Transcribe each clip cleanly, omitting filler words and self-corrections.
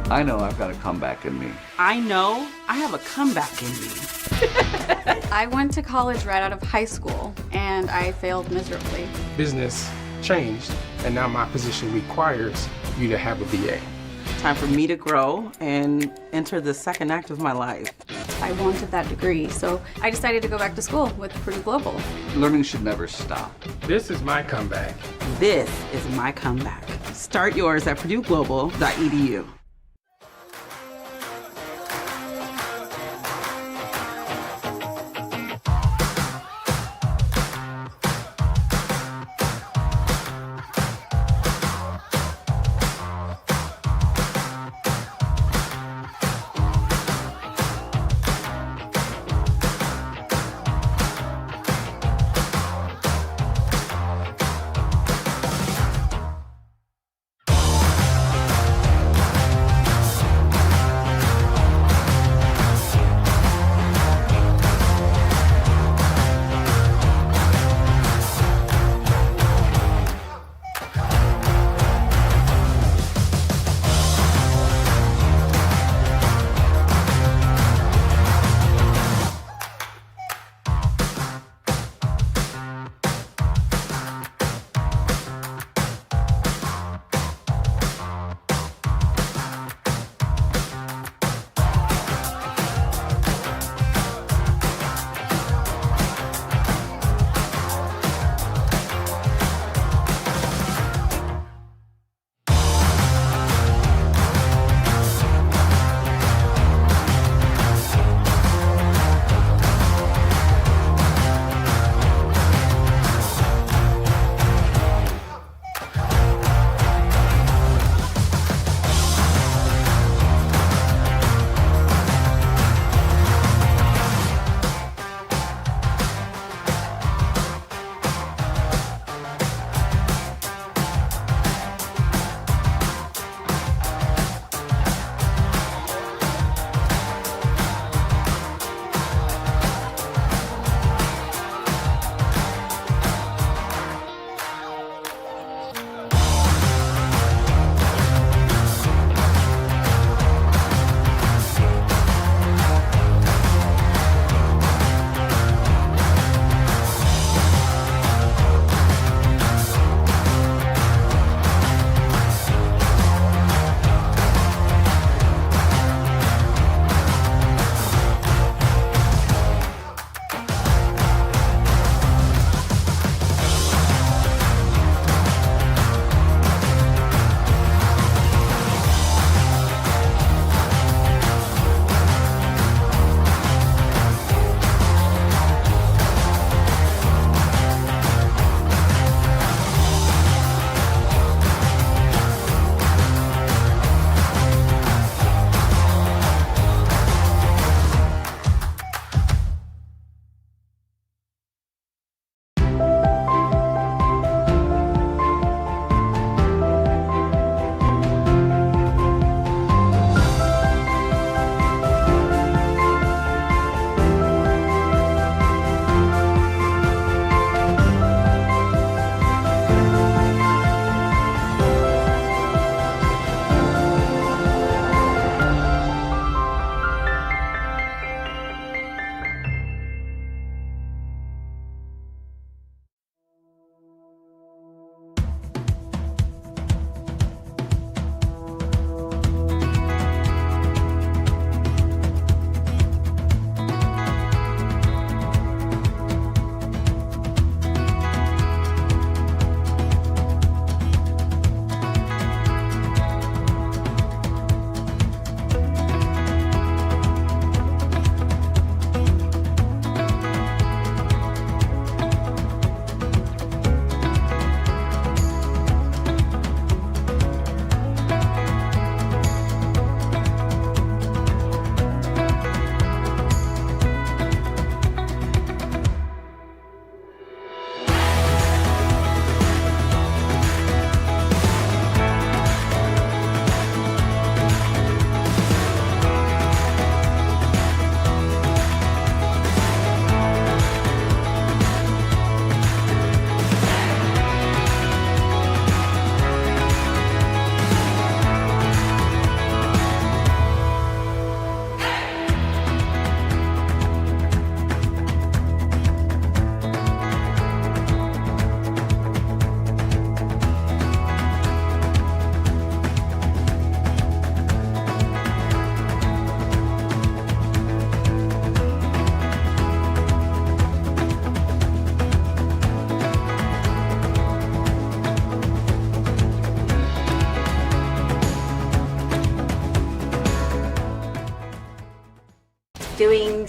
I know I've got a comeback in me. I know I have a comeback in me. I went to college right out of high school, and I failed miserably. Business changed, and now my position requires you to have a BA. Time for me to grow and enter the second act of my life. I wanted that degree, so I decided to go back to school with Purdue Global. Learning should never stop. This is my comeback. This is my comeback. Start yours at purdueglobal.edu.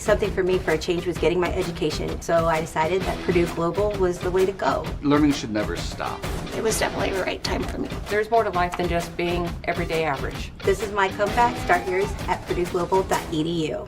Something for me for a change was getting my education, so I decided that Purdue Global was the way to go. Learning should never stop. It was definitely the right time for me. There's more to life than just being everyday average. This is my comeback. Start yours at purdueglobal.edu.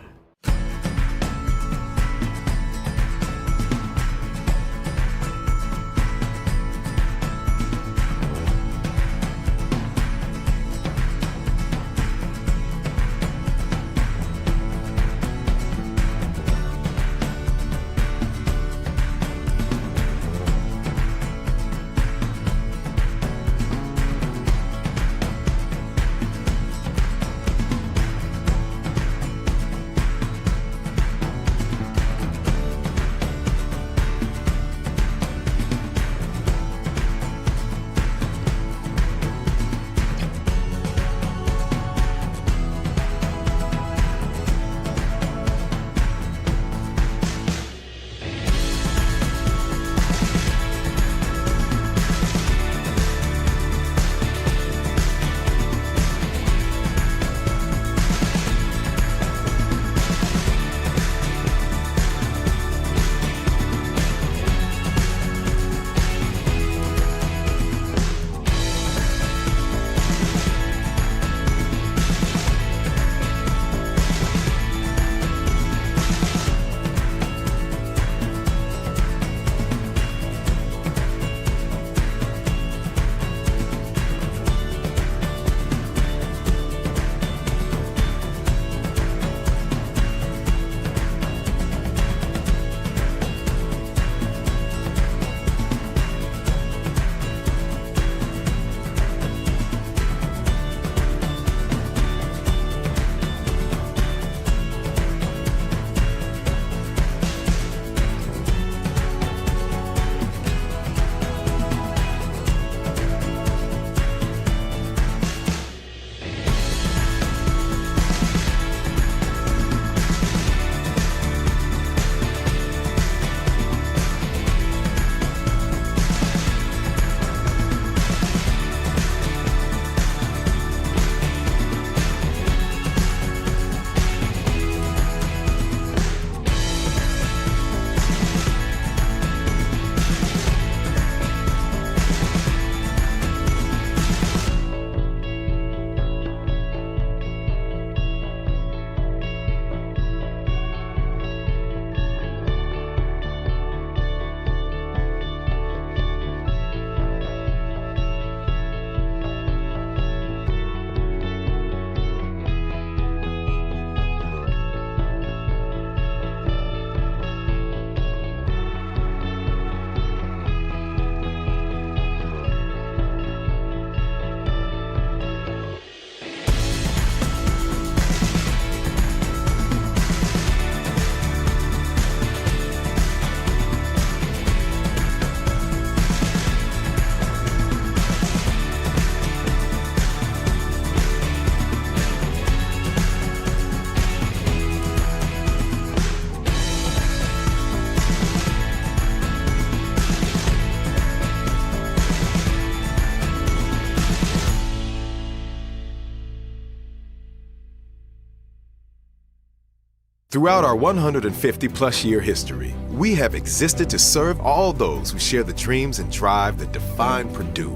Throughout our 150-plus year history, we have existed to serve all those who share the dreams and drive that define Purdue.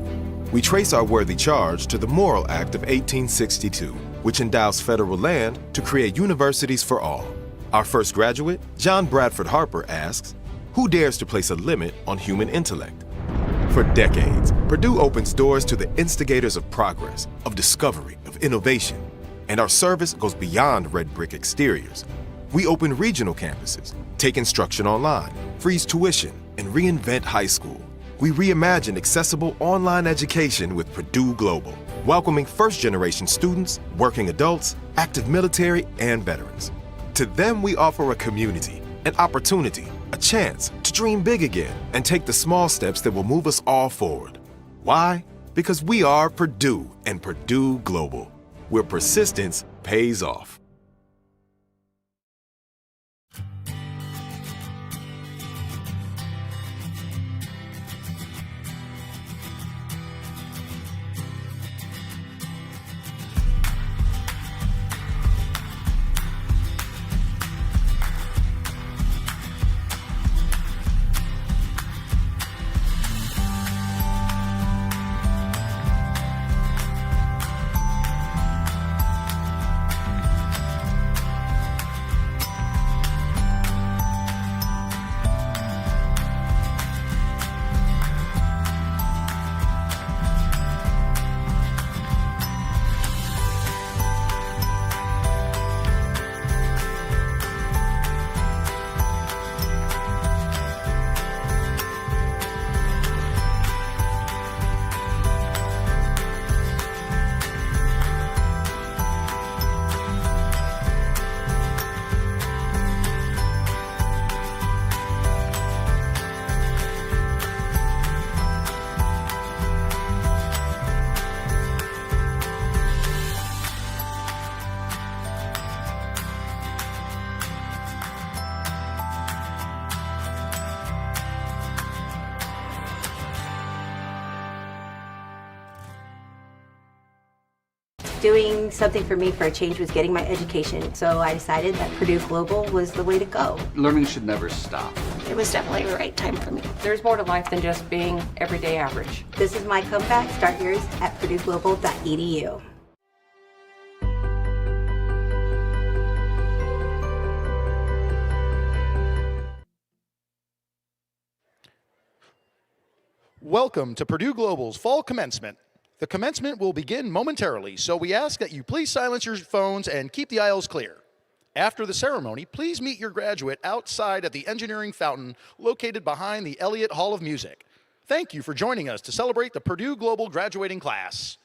We trace our worthy charge to the Moral Act of 1862, which endows federal land to create universities for all. Our first graduate, John Bradford Harper, asks, who dares to place a limit on human intellect? For decades, Purdue opens doors to the instigators of progress, of discovery, of innovation, and our service goes beyond red brick exteriors. We open regional campuses, take instruction online, freeze tuition, and reinvent high school. We reimagine accessible online education with Purdue Global, welcoming first-generation students, working adults, active military, and veterans. To them, we offer a community, an opportunity, a chance to dream big again and take the small steps that will move us all forward. Why? Because we are Purdue and Purdue Global, where persistence pays off. doing something for me for a change was getting my education. So I decided that Purdue Global was the way to go. Learning should never stop. It was definitely the right time for me. There's more to life than just being everyday average. This is my comeback. Start yours at purdueglobal.edu. Welcome to Purdue Global's Fall Commencement. The commencement will begin momentarily, so we ask that you please silence your phones and keep the aisles clear. After the ceremony, please meet your graduate outside at the engineering fountain located behind the Elliott Hall of Music. Thank you for joining us to celebrate the Purdue Global graduating class.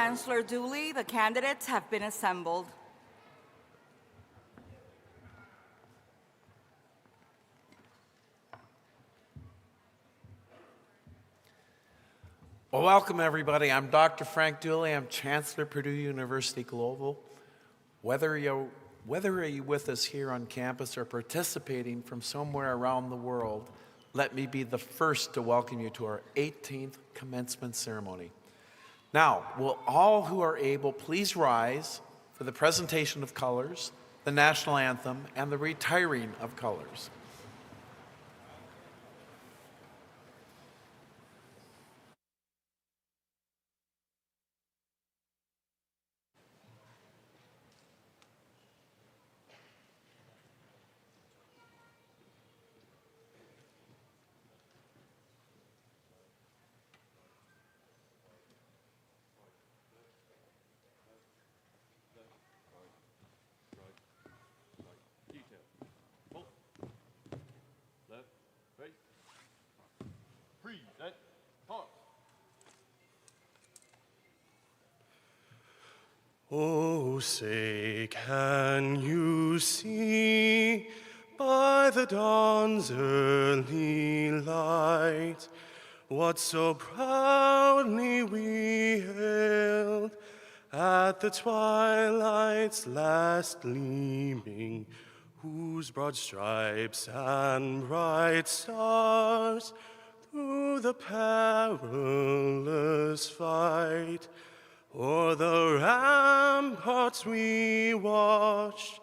Chancellor Dooley, the candidates have been assembled. Well, welcome everybody. I'm Dr. Frank Dooley. I'm Chancellor Purdue University Global. Whether you're with us here on campus or participating from somewhere around the world, let me be the first to welcome you to our 18th commencement ceremony. Now, will all who are able please rise for the presentation of colors, the national anthem, and the retiring of colors. Oh, say, can you see by the dawn's early light what so proudly we hailed at the twilight's last gleaming, whose broad stripes and bright stars through the perilous fight o'er the ramparts we watched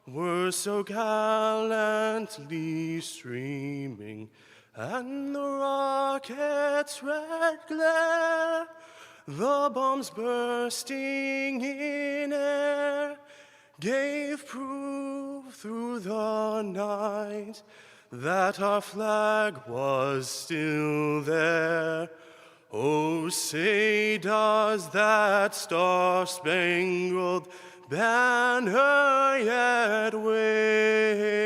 were so gallantly streaming, and the rocket's red glare, the bombs bursting in air, gave proof through the night that our flag was still there. Oh, say, does that star-spangled banner yet wave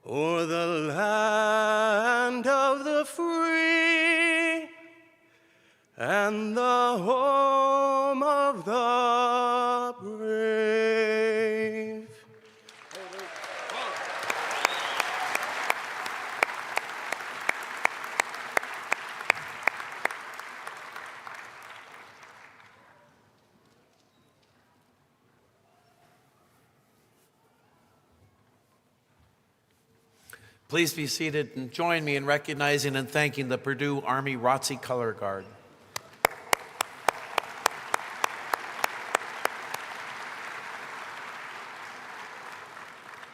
o'er the land of the free and the home of the brave? Please be seated and join me in recognizing and thanking the Purdue Army ROTC Color Guard.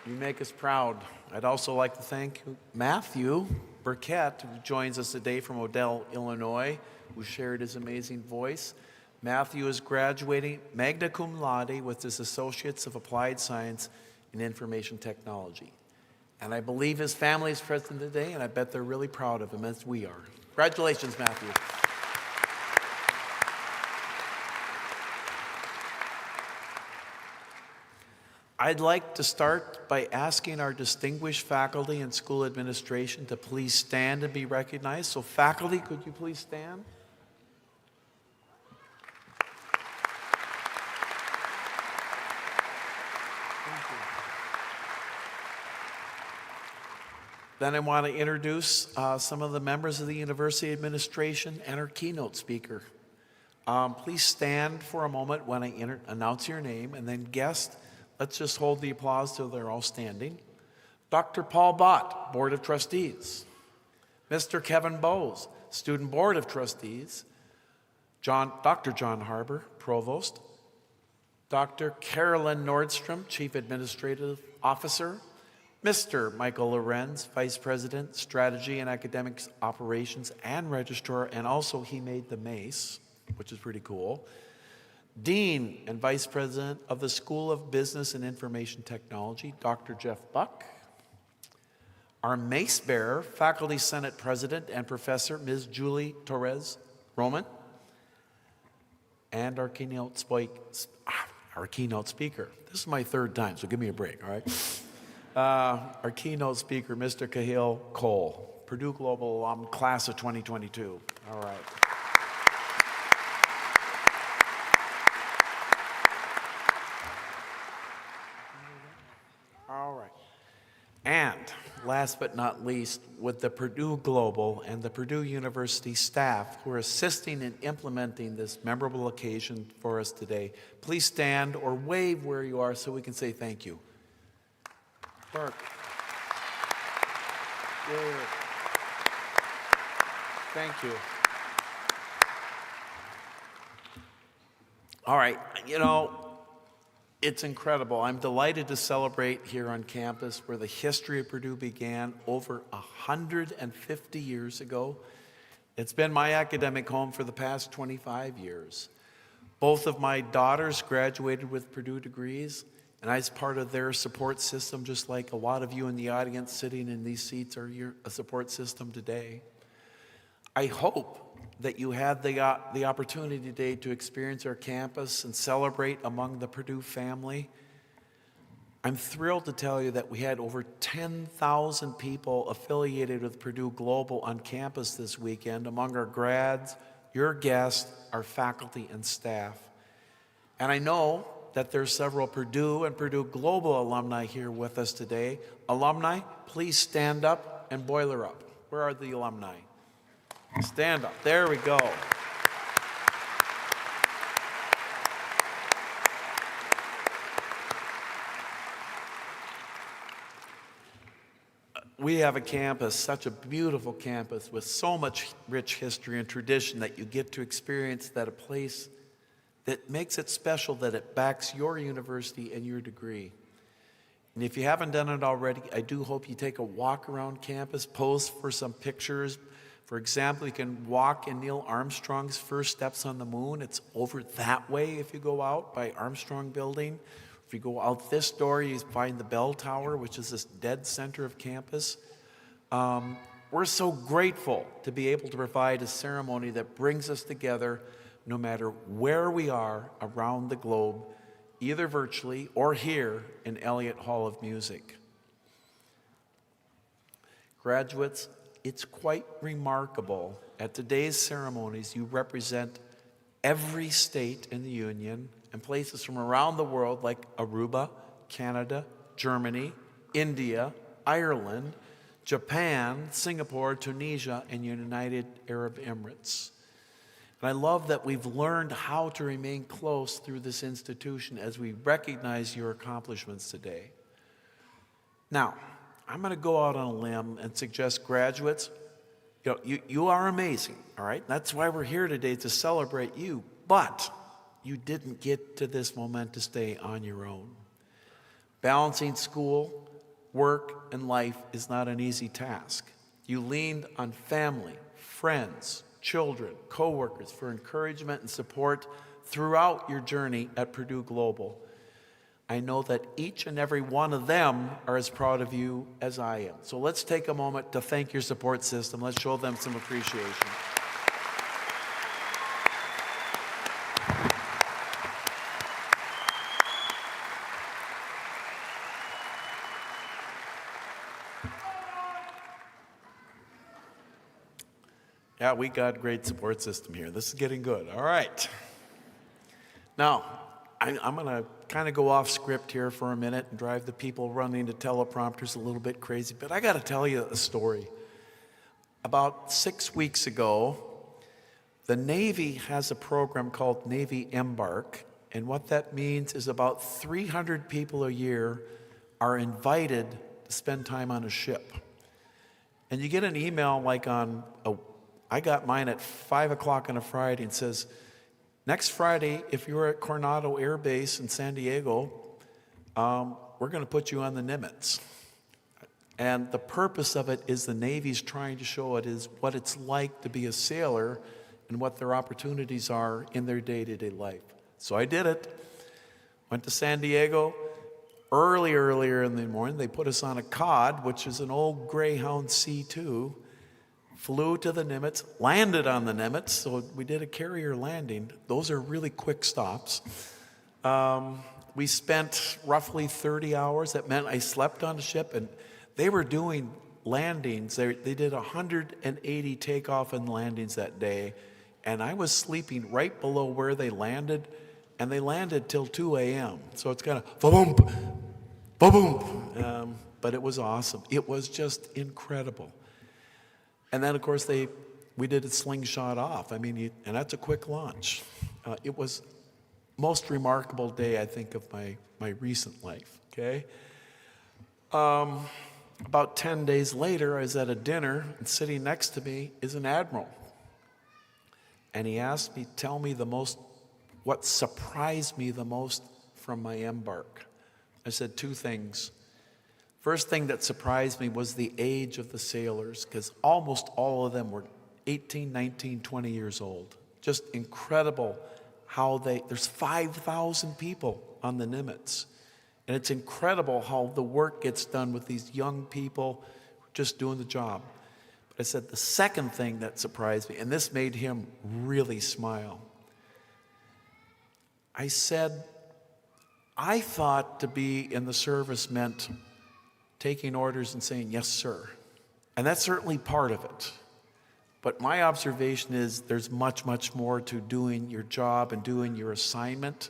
You make us proud. I'd also like to thank Matthew Burkett, who joins us today from Odell, Illinois, who shared his amazing voice. Matthew is graduating magna cum laude with his Associates of Applied Science in Information Technology. And I believe his family is present today, and I bet they're really proud of him, as we are. Congratulations, Matthew. I'd like to start by asking our distinguished faculty and school administration to please stand and be recognized. So faculty, could you please stand? Then I want to introduce some of the members of the university administration and our keynote speaker. Please stand for a moment when I announce your name, and then guest, let's just hold the applause till they're all standing. Dr. Paul Bott, Board of Trustees. Mr. Kevin Bowes, Student Board of Trustees. Dr. John Harbour, Provost. Dr. Carolyn Nordstrom, Chief Administrative Officer. Mr. Michael Lorenz, Vice President, Strategy and Academics Operations and Registrar, and also he made the mace, which is pretty cool. Dean and Vice President of the School of Business and Information Technology, Dr. Jeff Buck. Our mace bearer, Faculty Senate President and Professor, Ms. Julie Torres Roman. And our keynote speaker. This is my third time, so give me a break, all right? Our keynote speaker, Mr. Cahill Cole, Purdue Global Class of 2022. All right. And last but not least, with the Purdue Global and the Purdue University staff who are assisting in implementing this memorable occasion for us today. Please stand or wave where you are so we can say thank you. Mark. Yeah. Thank you. All right, you know, it's incredible. I'm delighted to celebrate here on campus where the history of Purdue began over 150 years ago. It's been my academic home for the past 25 years. Both of my daughters graduated with Purdue degrees, and I was part of their support system, just like a lot of you in the audience sitting in these seats are a support system today. I hope that you had the opportunity today to experience our campus and celebrate among the Purdue family. I'm thrilled to tell you that we had over 10,000 people affiliated with Purdue Global on campus this weekend among our grads, your guests, our faculty and staff. And I know that there's several Purdue and Purdue Global alumni here with us today. Alumni, please stand up and boiler up. Where are the alumni? Stand up. There we go. We have a campus, such a beautiful campus with so much rich history and tradition that you get to experience that a place that makes it special, that it backs your university and your degree. And if you haven't done it already, I do hope you take a walk around campus, pose for some pictures. For example, you can walk in Neil Armstrong's first steps on the moon. It's over that way if you go out by Armstrong Building. If you go out this door, you find the bell tower, which is this dead center of campus. We're so grateful to be able to provide a ceremony that brings us together no matter where we are around the globe, either virtually or here in Elliott Hall of Music. Graduates, it's quite remarkable. At today's ceremonies, you represent every state in the Union and places from around the world like Aruba, Canada, Germany, India, Ireland, Japan, Singapore, Tunisia, and United Arab Emirates. And I love that we've learned how to remain close through this institution as we recognize your accomplishments today. Now, I'm going to go out on a limb and suggest graduates, you are amazing, all right? That's why we're here today, to celebrate you, but you didn't get to this momentous day on your own. Balancing school, work, and life is not an easy task. You leaned on family, friends, children, coworkers for encouragement and support throughout your journey at Purdue Global. I know that each and every one of them are as proud of you as I am. So let's take a moment to thank your support system. Let's show them some appreciation. Yeah, we got a great support system here. This is getting good. All right. Now, I'm going to kind of go off script here for a minute and drive the people running the teleprompters a little bit crazy, but I got to tell you a story. About 6 weeks ago, the Navy has a program called Navy Embark, and what that means is about 300 people a year are invited to spend time on a ship. And you get an email like I got mine at 5 o'clock on a Friday and says, next Friday, if you're at Coronado Air Base in San Diego, we're going to put you on the Nimitz. And the purpose of it is the Navy's trying to show it is what it's like to be a sailor and what their opportunities are in their day-to-day life. So I did it. Went to San Diego earlier in the morning. They put us on a cod, which is an old Greyhound C2. Flew to the Nimitz, landed on the Nimitz, so we did a carrier landing. Those are really quick stops. We spent roughly 30 hours. That meant I slept on the ship, and they were doing landings. They did 180 takeoff and landings that day, and I was sleeping right below where they landed, and they landed till 2 a.m. So it's kind of ba-boom, ba-boom. but it was awesome. It was just incredible. And then, of course, we did it slingshot off. I mean, and that's a quick launch. It was most remarkable day, I think, of my recent life, okay? About 10 days later, I was at a dinner, and sitting next to me is an admiral. And he asked me, tell me what surprised me the most from my embark. I said two things. First thing that surprised me was the age of the sailors, because almost all of them were 18, 19, 20 years old. Just incredible how there's 5,000 people on the Nimitz. And it's incredible how the work gets done with these young people just doing the job. But I said the second thing that surprised me, and this made him really smile. I said, I thought to be in the service meant taking orders and saying, yes, sir. And that's certainly part of it. But my observation is there's much, much more to doing your job and doing your assignment.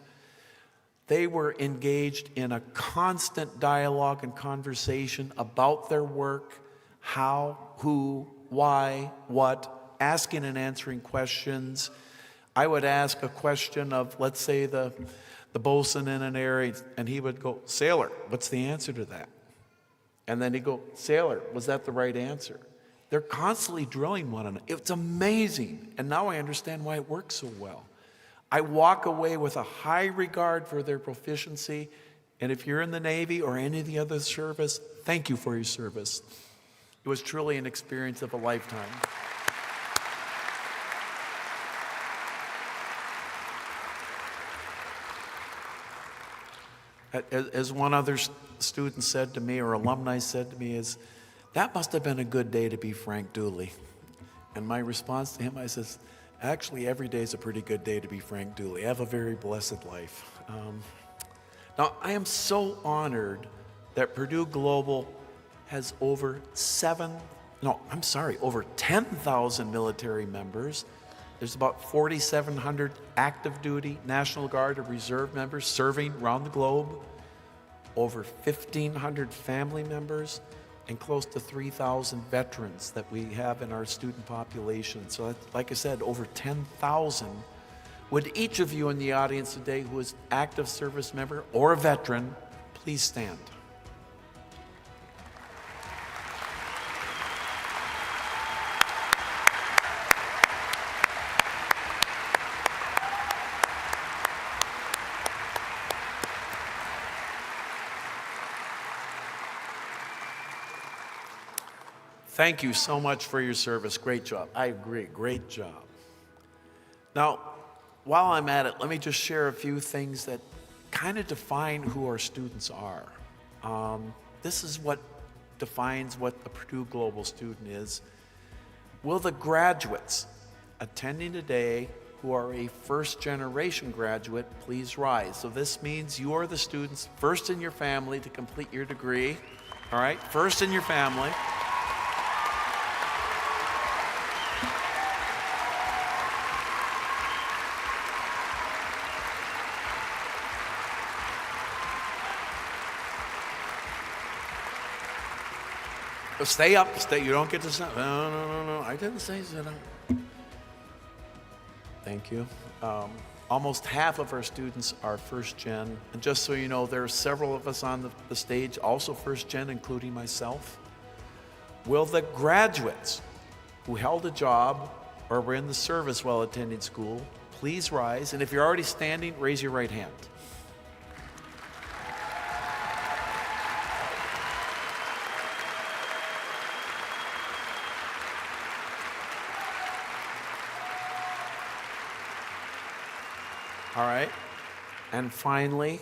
They were engaged in a constant dialogue and conversation about their work, how, who, why, what, asking and answering questions. I would ask a question of, let's say, the bosun in an area, and he would go, sailor, what's the answer to that? And then he'd go, sailor, was that the right answer? They're constantly drilling one another. It's amazing. And now I understand why it works so well. I walk away with a high regard for their proficiency. And if you're in the Navy or any of the other service, thank you for your service. It was truly an experience of a lifetime. As one other student said to me, or alumni said to me, is, that must have been a good day to be Frank Dooley. And my response to him, I says, actually, every day is a pretty good day to be Frank Dooley. I have a very blessed life. Now, I am so honored that Purdue Global has over 10,000 military members. There's about 4,700 active duty National Guard or Reserve members serving around the globe, over 1,500 family members, and close to 3,000 veterans that we have in our student population. So like I said, over 10,000. Would each of you in the audience today who is active service member or a veteran, please stand. Thank you so much for your service. Great job. I agree. Great job. Now, while I'm at it, let me just share a few things that kind of define who our students are. This is what defines what a Purdue Global student is. Will the graduates attending today who are a first-generation graduate please rise? So this means you are the students first in your family to complete your degree. All right, first in your family. Stay up, stay. You don't get to sit. No. I didn't say sit up. Thank you. Almost half of our students are first gen. And just so you know, there are several of us on the stage, also first gen, including myself. Will the graduates who held a job or were in the service while attending school please rise? And if you're already standing, raise your right hand. All right. And finally,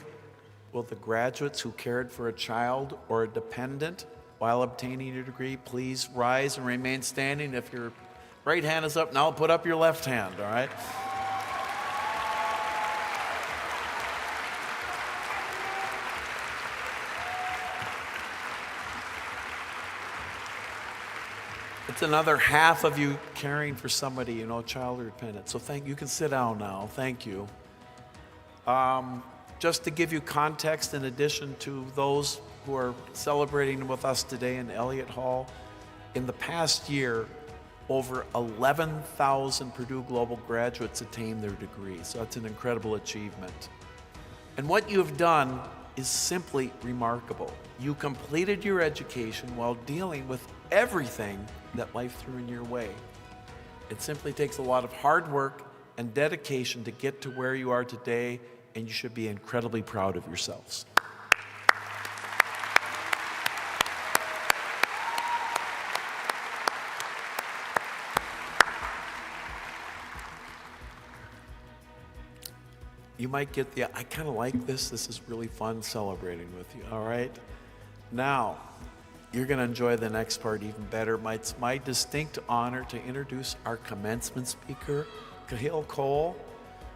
will the graduates who cared for a child or a dependent while obtaining your degree please rise and remain standing? If your right hand is up, now put up your left hand, all right? It's another half of you caring for somebody, you know, child or dependent. So you can sit down now. Thank you. Just to give you context, in addition to those who are celebrating with us today in Elliott Hall. In the past year, over 11,000 Purdue Global graduates attained their degree, so that's an incredible achievement. And what you've done is simply remarkable. You completed your education while dealing with everything that life threw in your way. It simply takes a lot of hard work and dedication to get to where you are today, and you should be incredibly proud of yourselves. You might get the, I kind of like this. This is really fun celebrating with you, all right? Now, you're going to enjoy the next part even better. It's my distinct honor to introduce our commencement speaker, Cahill Cole.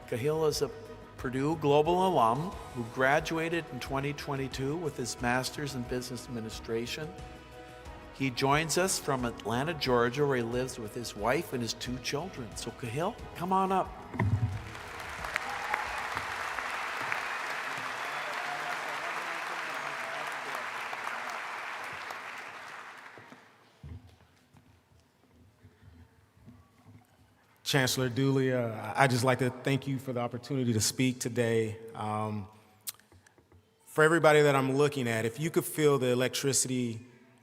Cahill is a Purdue Global alum who graduated in 2022 with his master's in business administration. He joins us from Atlanta, Georgia, where he lives with his wife and his 2 children. So Cahill, come on up. Chancellor Dooley, I'd just like to thank you for the opportunity to speak today. For everybody that I'm looking at, if you could feel the electricity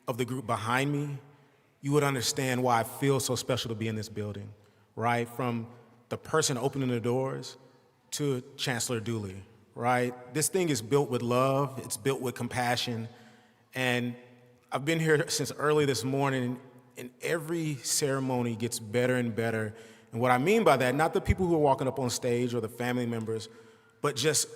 of the group behind me, you would understand why I feel so special to be in this building, right? From the person opening the doors to Chancellor Dooley, right? This thing is built with love, it's built with compassion, and I've been here since early this morning, and every ceremony gets better and better. And what I mean by that, not the people who are walking up on stage or the family members, but just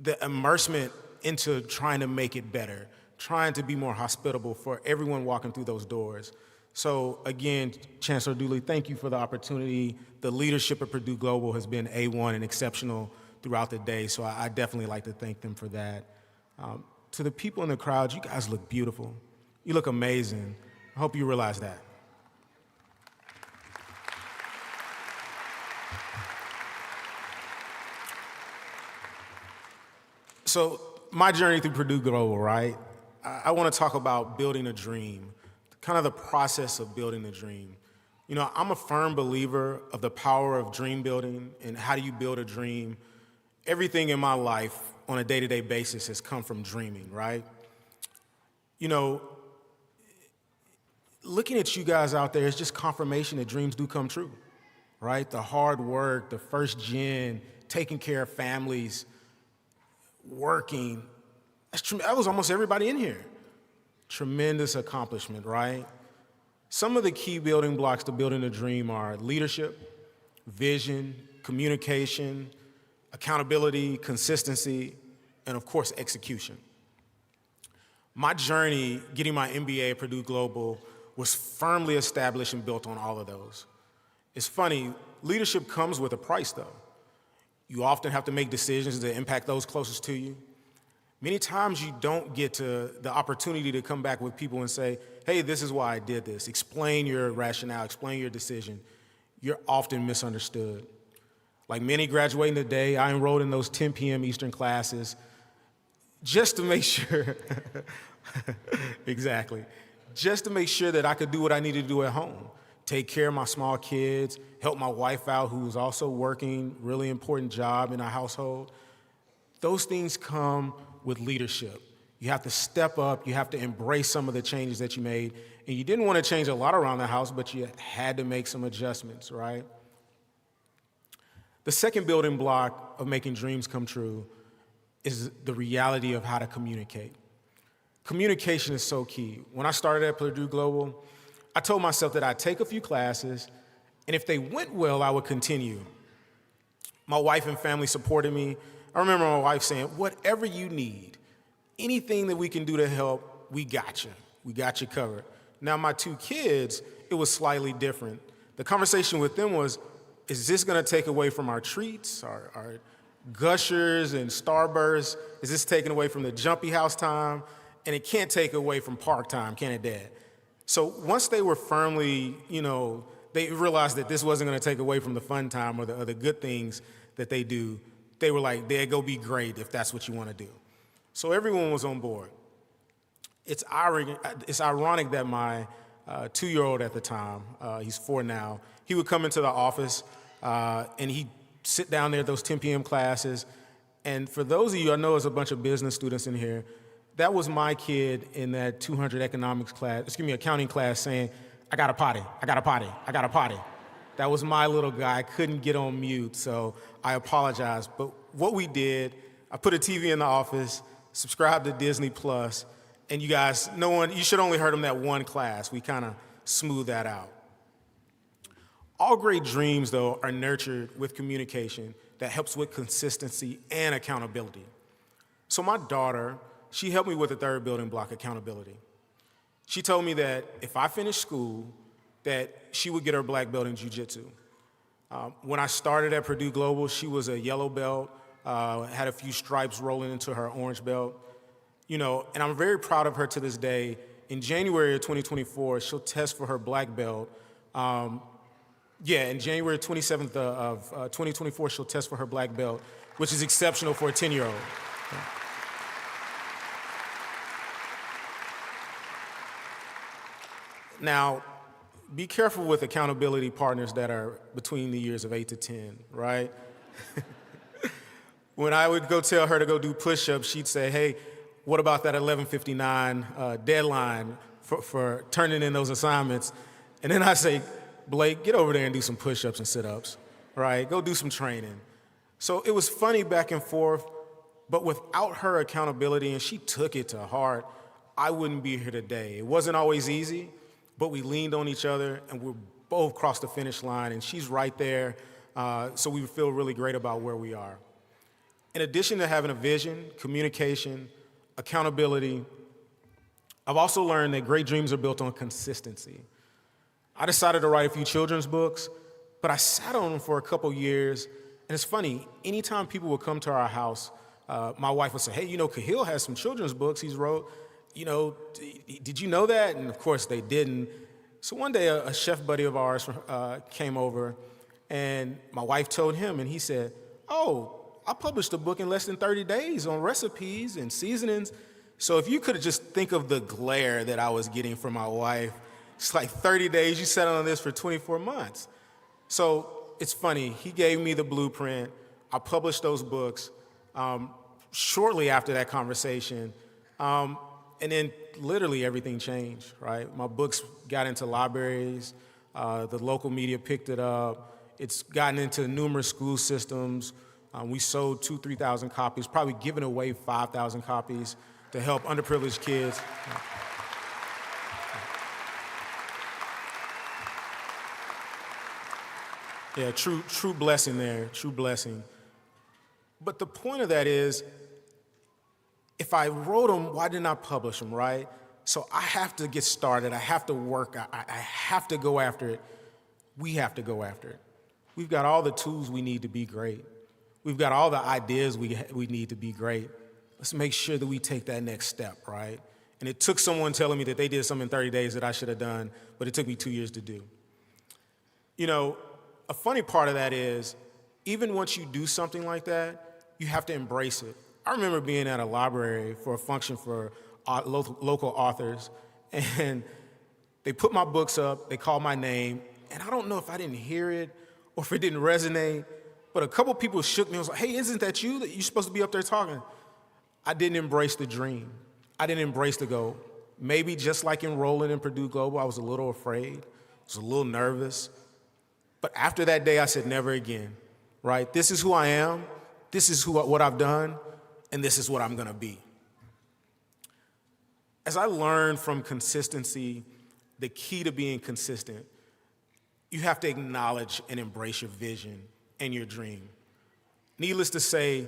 the immersement into trying to make it better, trying to be more hospitable for everyone walking through those doors. So again, Chancellor Dooley, thank you for the opportunity. The leadership at Purdue Global has been A1 and exceptional throughout the day, so I definitely like to thank them for that. To the people in the crowd, you guys look beautiful. You look amazing. I hope you realize that. So my journey through Purdue Global, right? I want to talk about building a dream, kind of the process of building a dream. You know, I'm a firm believer of the power of dream building and how do you build a dream. Everything in my life on a day-to-day basis has come from dreaming, right? You know, looking at you guys out there is just confirmation that dreams do come true, right? The hard work, the first gen, taking care of families, working, that was almost everybody in here. Tremendous accomplishment, right? Some of the key building blocks to building a dream are leadership, vision, communication, accountability, consistency, and of course, execution. My journey getting my MBA at Purdue Global was firmly established and built on all of those. It's funny, leadership comes with a price though. You often have to make decisions that impact those closest to you. Many times you don't get to the opportunity to come back with people and say, hey, this is why I did this. Explain your rationale, explain your decision. You're often misunderstood. Like many graduating today, I enrolled in those 10 p.m. Eastern classes just to make sure, exactly, just to make sure that I could do what I needed to do at home. Take care of my small kids, help my wife out who was also working, really important job in our household. Those things come with leadership. You have to step up, you have to embrace some of the changes that you made. And you didn't want to change a lot around the house, but you had to make some adjustments, right? The second building block of making dreams come true is the reality of how to communicate. Communication is so key. When I started at Purdue Global, I told myself that I'd take a few classes, and if they went well, I would continue. My wife and family supported me. I remember my wife saying, whatever you need, anything that we can do to help, we got you. We got you covered. Now, my 2 kids, it was slightly different. The conversation with them was, is this gonna take away from our treats, our gushers and starbursts? Is this taking away from the jumpy house time? And it can't take away from park time, can it, Dad? So once they were firmly, they realized that this wasn't going to take away from the fun time or the good things that they do, they were like, Dad, go be great if that's what you want to do. So everyone was on board. It's ironic that my 2-year-old at the time, he's 4 now, he would come into the office and he'd sit down there at those 10 p.m. classes. And for those of you, I know there's a bunch of business students in here, that was my kid in that 200 accounting class saying, I got a potty, I got a potty, I got a potty. That was my little guy. I couldn't get on mute, so I apologize. But what we did, I put a TV in the office, subscribed to Disney Plus, and you guys, you should only heard him that one class. We kind of smoothed that out. All great dreams, though, are nurtured with communication that helps with consistency and accountability. So my daughter, she helped me with the third building block, accountability. She told me that if I finished school, that she would get her black belt in jiu-jitsu. When I started at Purdue Global, she was a yellow belt, had a few stripes rolling into her orange belt. And I'm very proud of her to this day. In January of 2024, she'll test for her black belt. In January 27th of 2024, she'll test for her black belt, which is exceptional for a 10-year-old. Now, be careful with accountability partners that are between the years of 8 to 10, right? When I would go tell her to go do push-ups, she'd say, hey, what about that 11:59 deadline for turning in those assignments? And then I say, Blake, get over there and do some push-ups and sit-ups, right? Go do some training. So it was funny back and forth, but without her accountability, and she took it to heart, I wouldn't be here today. It wasn't always easy, but we leaned on each other, and we both crossed the finish line, and she's right there, so we feel really great about where we are. In addition to having a vision, communication, accountability, I've also learned that great dreams are built on consistency. I decided to write a few children's books, but I sat on them for a couple years, and it's funny, anytime people would come to our house, my wife would say, hey, Kahil has some children's books he's wrote. Did you know that? And of course they didn't. So one day a chef buddy of ours came over, and my wife told him, and he said, oh, I published a book in less than 30 days on recipes and seasonings. So if you could just think of the glare that I was getting from my wife, it's like 30 days, you sat on this for 24 months. So it's funny, he gave me the blueprint. I published those books shortly after that conversation. And then literally everything changed, right? My books got into libraries, the local media picked it up, it's gotten into numerous school systems. We sold 2,000-3,000 copies, probably given away 5,000 copies to help underprivileged kids. Yeah, true blessing there, true blessing. But the point of that is, if I wrote them, why didn't I publish them, right? So I have to get started. I have to work. I have to go after it. We have to go after it. We've got all the tools we need to be great. We've got all the ideas we need to be great. Let's make sure that we take that next step, right? And it took someone telling me that they did something in 30 days that I should have done, but it took me 2 years to do. A funny part of that is, even once you do something like that, you have to embrace it. I remember being at a library for a function for local authors, and they put my books up, they called my name, and I don't know if I didn't hear it or if it didn't resonate, but a couple people shook me. I was like, hey, isn't that you? You're supposed to be up there talking. I didn't embrace the dream. I didn't embrace the goal. Maybe just like enrolling in Purdue Global, I was a little afraid, I was a little nervous. But after that day, I said, never again, right? This is who I am, this is what I've done, and this is what I'm gonna be. As I learned from consistency, the key to being consistent, you have to acknowledge and embrace your vision and your dream. Needless to say,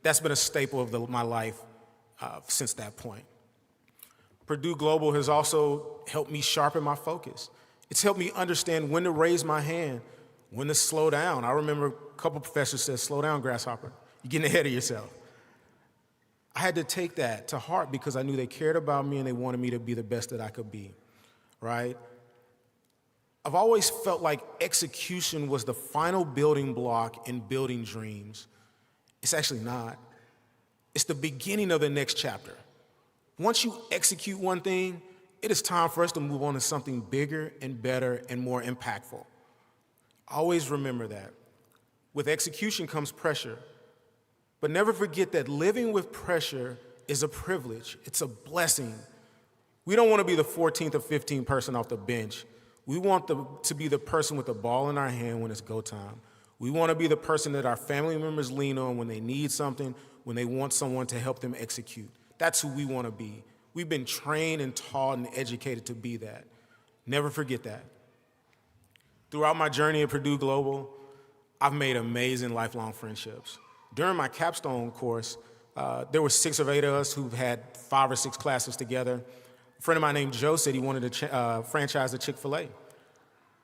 that's been a staple of my life since that point. Purdue Global has also helped me sharpen my focus. It's helped me understand when to raise my hand, when to slow down. I remember a couple professors said, slow down, grasshopper. You're getting ahead of yourself. I had to take that to heart because I knew they cared about me and they wanted me to be the best that I could be, right? I've always felt like execution was the final building block in building dreams. It's actually not. It's the beginning of the next chapter. Once you execute one thing, it is time for us to move on to something bigger and better and more impactful. Always remember that. With execution comes pressure. But never forget that living with pressure is a privilege. It's a blessing. We don't want to be the 14th or 15th person off the bench. We want to be the person with the ball in our hand when it's go time. We want to be the person that our family members lean on when they need something, when they want someone to help them execute. That's who we want to be. We've been trained and taught and educated to be that. Never forget that. Throughout my journey at Purdue Global, I've made amazing lifelong friendships. During my capstone course, there were 6 or 8 of us who've had 5 or 6 classes together. A friend of mine named Joe said he wanted to franchise a Chick-fil-A.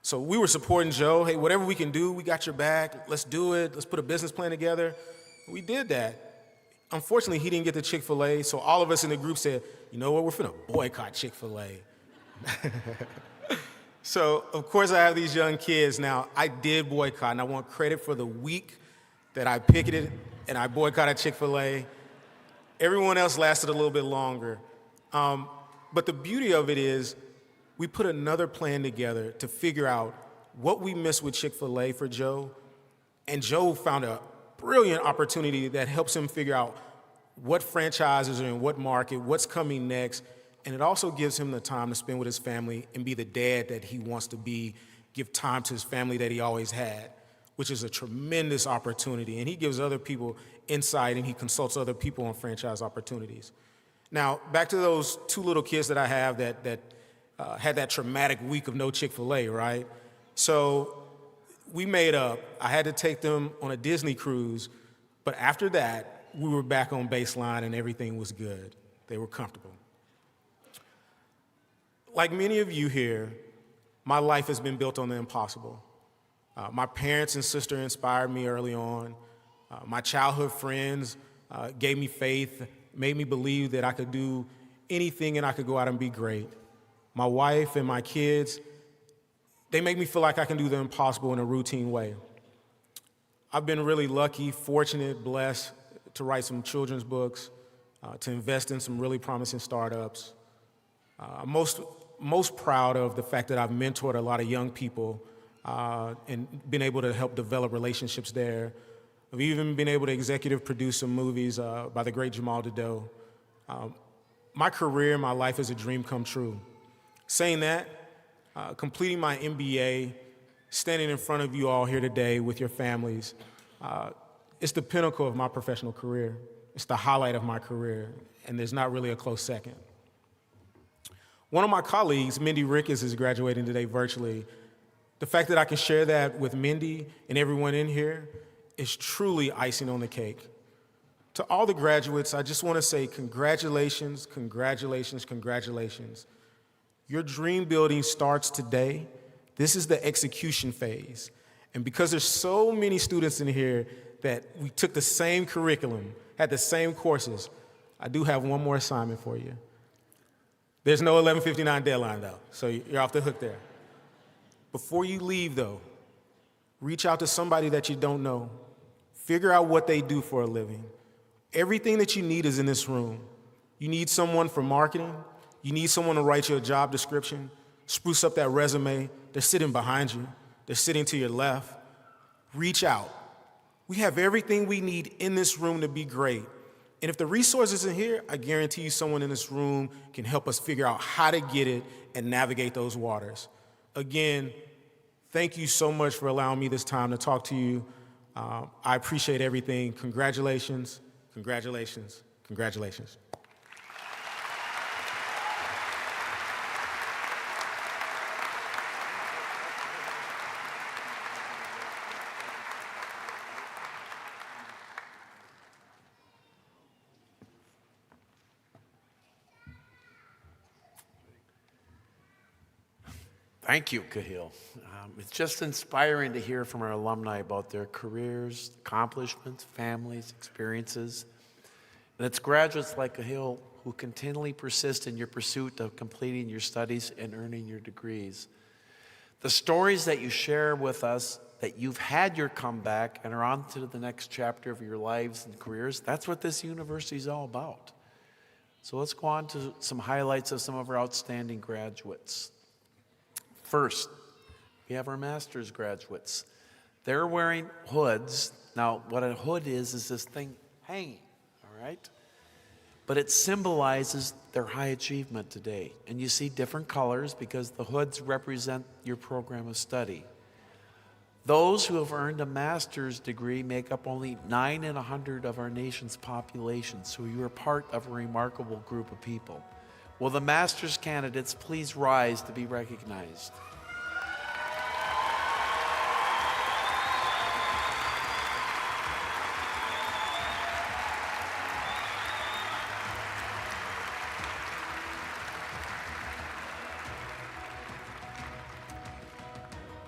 So we were supporting Joe. Hey, whatever we can do, we got your back. Let's do it. Let's put a business plan together. We did that. Unfortunately, he didn't get the Chick-fil-A, so all of us in the group said, you know what, we're finna boycott Chick-fil-A. So, of course, I have these young kids. Now, I did boycott, and I want credit for the week that I picketed and I boycotted Chick-fil-A. Everyone else lasted a little bit longer. But the beauty of it is we put another plan together to figure out what we missed with Chick-fil-A for Joe, and Joe found a brilliant opportunity that helps him figure out what franchises are in what market, what's coming next, and it also gives him the time to spend with his family and be the dad that he wants to be, give time to his family that he always had, which is a tremendous opportunity. And he gives other people insight and he consults other people on franchise opportunities. Now, back to those 2 little kids that I have that had that traumatic week of no Chick-fil-A, right? So we made up. I had to take them on a Disney cruise, but after that, we were back on baseline and everything was good. They were comfortable. Like many of you here, my life has been built on the impossible. My parents and sister inspired me early on. My childhood friends gave me faith, made me believe that I could do anything and I could go out and be great. My wife and my kids, they make me feel like I can do the impossible in a routine way. I've been really lucky, fortunate, blessed to write some children's books, to invest in some really promising startups. I'm most proud of the fact that I've mentored a lot of young people and been able to help develop relationships there. I've even been able to executive produce some movies by the great Jamal Dideau. My career, my life is a dream come true. Saying that, completing my MBA, standing in front of you all here today with your families, it's the pinnacle of my professional career. It's the highlight of my career, and there's not really a close second. One of my colleagues, Mindy Ricketts, is graduating today virtually. The fact that I can share that with Mindy and everyone in here is truly icing on the cake. To all the graduates, I just want to say congratulations, congratulations, congratulations. Your dream building starts today. This is the execution phase. And because there's so many students in here that we took the same curriculum, had the same courses, I do have one more assignment for you. There's no 11:59 deadline, though, so you're off the hook there. Before you leave, though, reach out to somebody that you don't know. Figure out what they do for a living. Everything that you need is in this room. You need someone for marketing. You need someone to write you a job description, spruce up that resume. They're sitting behind you. They're sitting to your left. Reach out. We have everything we need in this room to be great. And if the resources isn't here, I guarantee you someone in this room can help us figure out how to get it and navigate those waters. Again, thank you so much for allowing me this time to talk to you. I appreciate everything. Congratulations, congratulations, congratulations. Thank you, Kahil. It's just inspiring to hear from our alumni about their careers, accomplishments, families, experiences. And it's graduates like Kahil who continually persist in your pursuit of completing your studies and earning your degrees. The stories that you share with us, that you've had your comeback and are on to the next chapter of your lives and careers, that's what this university is all about. So let's go on to some highlights of some of our outstanding graduates. First, we have our master's graduates. They're wearing hoods. Now, what a hood is this thing hanging, all right? But it symbolizes their high achievement today. And you see different colors because the hoods represent your program of study. Those who have earned a master's degree make up only 9 in 100 of our nation's population, so you are part of a remarkable group of people. Will the master's candidates please rise to be recognized?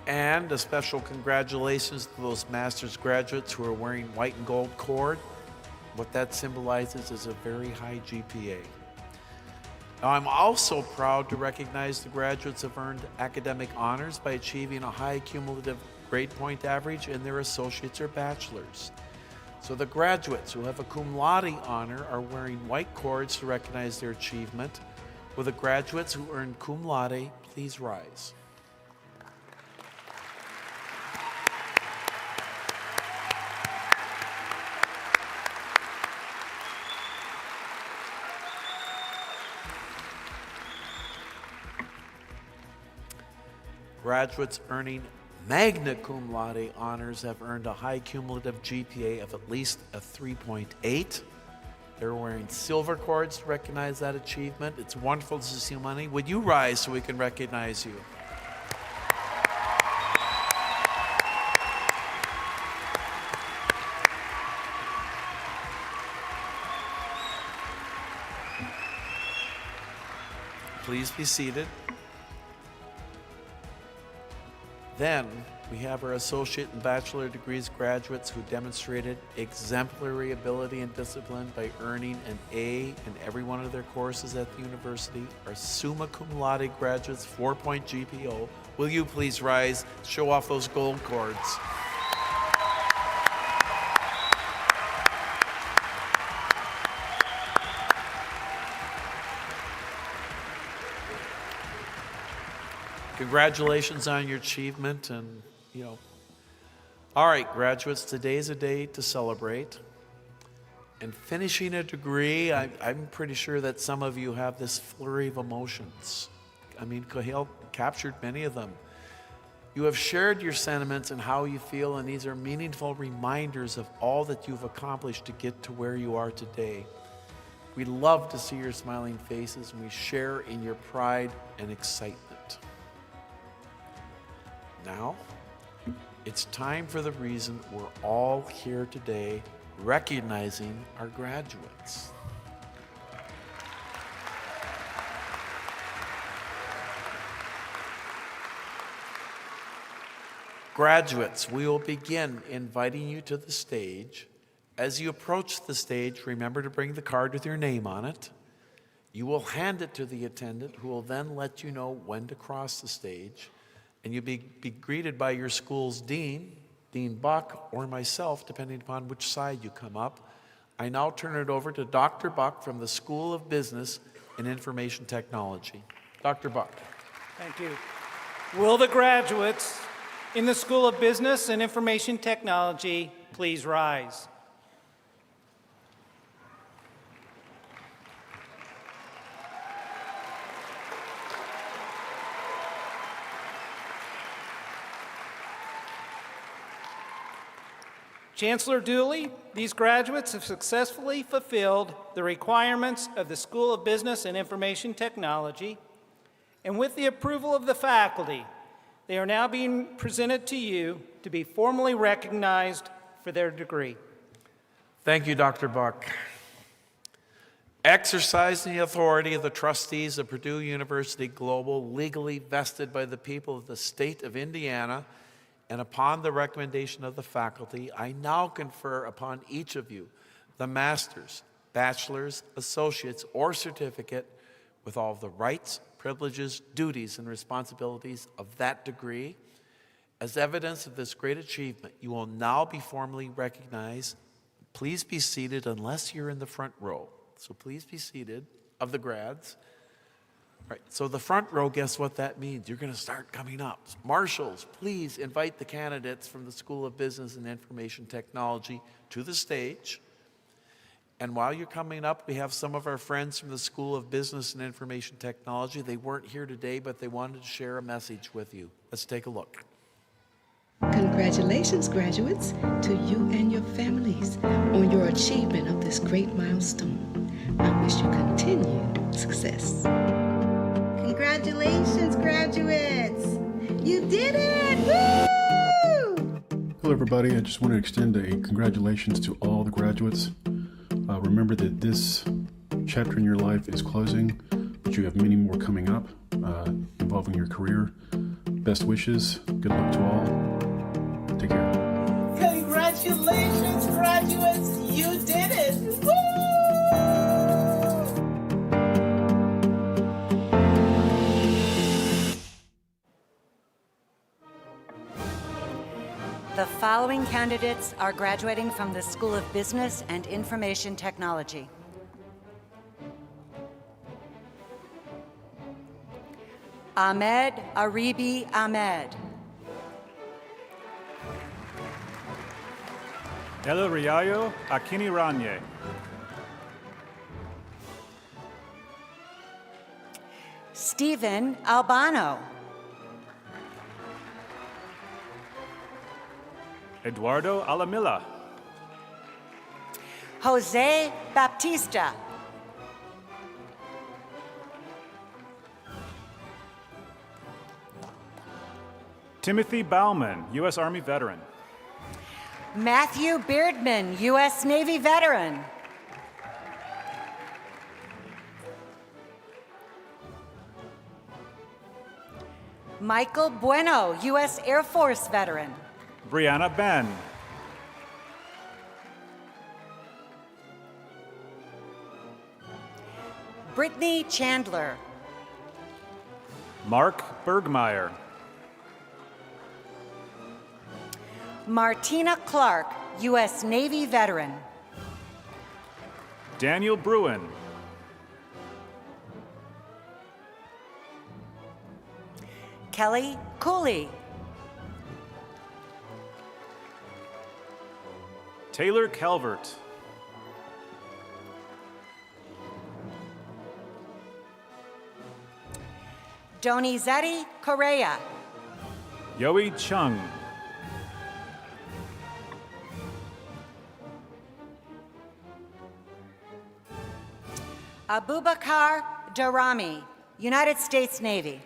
And a special congratulations to those master's graduates who are wearing white and gold cord. What that symbolizes is a very high GPA. Now, I'm also proud to recognize the graduates who have earned academic honors by achieving a high cumulative grade point average in their associates or bachelors. So the graduates who have a cum laude honor are wearing white cords to recognize their achievement. Will the graduates who earned cum laude please rise? Graduates earning magna cum laude honors have earned a high cumulative GPA of at least a 3.8. They're wearing silver cords to recognize that achievement. It's wonderful to see money. Would you rise so we can recognize you? Please be seated. Then we have our associate and bachelor degrees graduates who demonstrated exemplary ability and discipline by earning an A in every one of their courses at the university. Our summa cum laude graduates, 4-point GPO. Will you please rise, show off those gold cords? Congratulations on your achievement, and all right, graduates, today's a day to celebrate. And finishing a degree, I'm pretty sure that some of you have this flurry of emotions. I mean, Cahill captured many of them. You have shared your sentiments and how you feel, and these are meaningful reminders of all that you've accomplished to get to where you are today. We love to see your smiling faces, and we share in your pride and excitement. Now, it's time for the reason we're all here today, recognizing our graduates. Graduates, we will begin inviting you to the stage. As you approach the stage, remember to bring the card with your name on it. You will hand it to the attendant, who will then let you know when to cross the stage. And you'll be greeted by your school's dean, Dean Buck, or myself, depending upon which side you come up. I now turn it over to Dr. Buck from the School of Business and Information Technology. Dr. Buck. Thank you. Will the graduates in the School of Business and Information Technology please rise? Chancellor Dooley, these graduates have successfully fulfilled the requirements of the School of Business and Information Technology, and with the approval of the faculty, they are now being presented to you to be formally recognized for their degree. Thank you, Dr. Buck. Exercising the authority of the trustees of Purdue University Global, legally vested by the people of the state of Indiana, and upon the recommendation of the faculty, I now confer upon each of you the master's, bachelor's, associate's, or certificate with all of the rights, privileges, duties, and responsibilities of that degree. As evidence of this great achievement, you will now be formally recognized. Please be seated unless you're in the front row. So please be seated. of the grads. Right, so the front row, guess what that means? You're going to start coming up. Marshals, please invite the candidates from the School of Business and Information Technology to the stage. And while you're coming up, we have some of our friends from the School of Business and Information Technology. They weren't here today, but they wanted to share a message with you. Let's take a look. Congratulations, graduates, to you and your families on your achievement of this great milestone. I wish you continued success. Congratulations, graduates! You did it! Woo! Hello, everybody. I just want to extend a congratulations to all the graduates. Remember that this chapter in your life is closing, but you have many more coming up involving your career. Best wishes. Good luck to all. Take care. Congratulations, graduates! You did it! Woo! The following candidates are graduating from the School of Business and Information Technology. Ahmed Aribi Ahmed. El Riayo Akini Ranye. Stephen Albano. Eduardo Alamilla. Jose Baptista. Timothy Bauman, U.S. Army veteran. Matthew Beardman, U.S. Navy veteran. Michael Bueno, U.S. Air Force veteran. Brianna Ben. Brittany Chandler. Mark Bergmeyer. Martina Clark, U.S. Navy veteran. Daniel Bruin. Kelly Cooley. Taylor Calvert. Donizetti Correa. Yoey Chung. Abubakar Darami, United States Navy.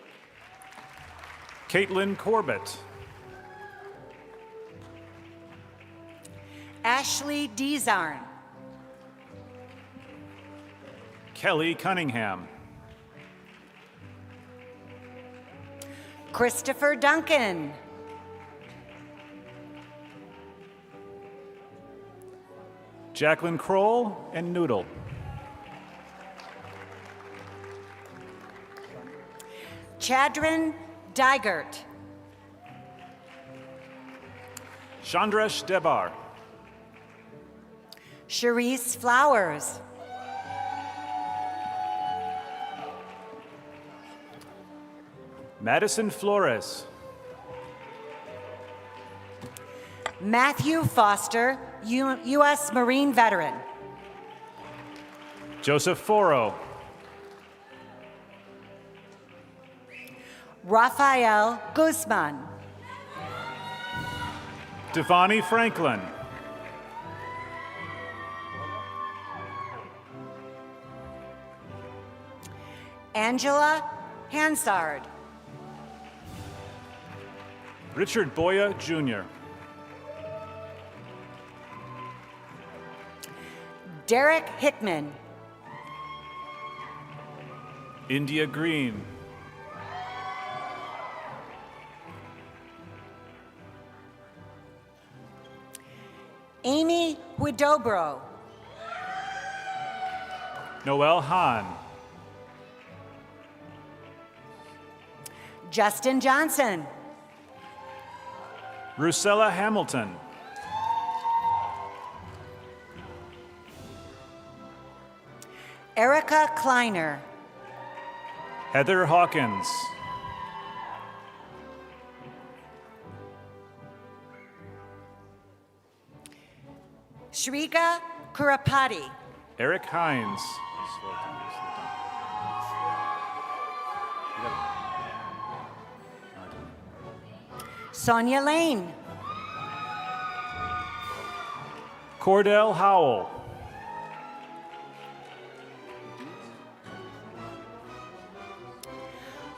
Caitlin Corbett. Ashley Dezarn. Kelly Cunningham. Christopher Duncan. Jacqueline Kroll and Noodle. Chadron Digert. Chandresh Debar. Cherise Flowers. Madison Flores. Matthew Foster, U.S. Marine veteran. Joseph Foro. Rafael Guzman. Devani Franklin. Angela Hansard. Richard Boya, Jr. Derek Hickman. India Green. Amy Widobro. Noel Hahn. Justin Johnson. Rusella Hamilton. Erica Kleiner. Heather Hawkins. Shrika Kurapati. Eric Hines. Sonia Lane. Cordell Howell.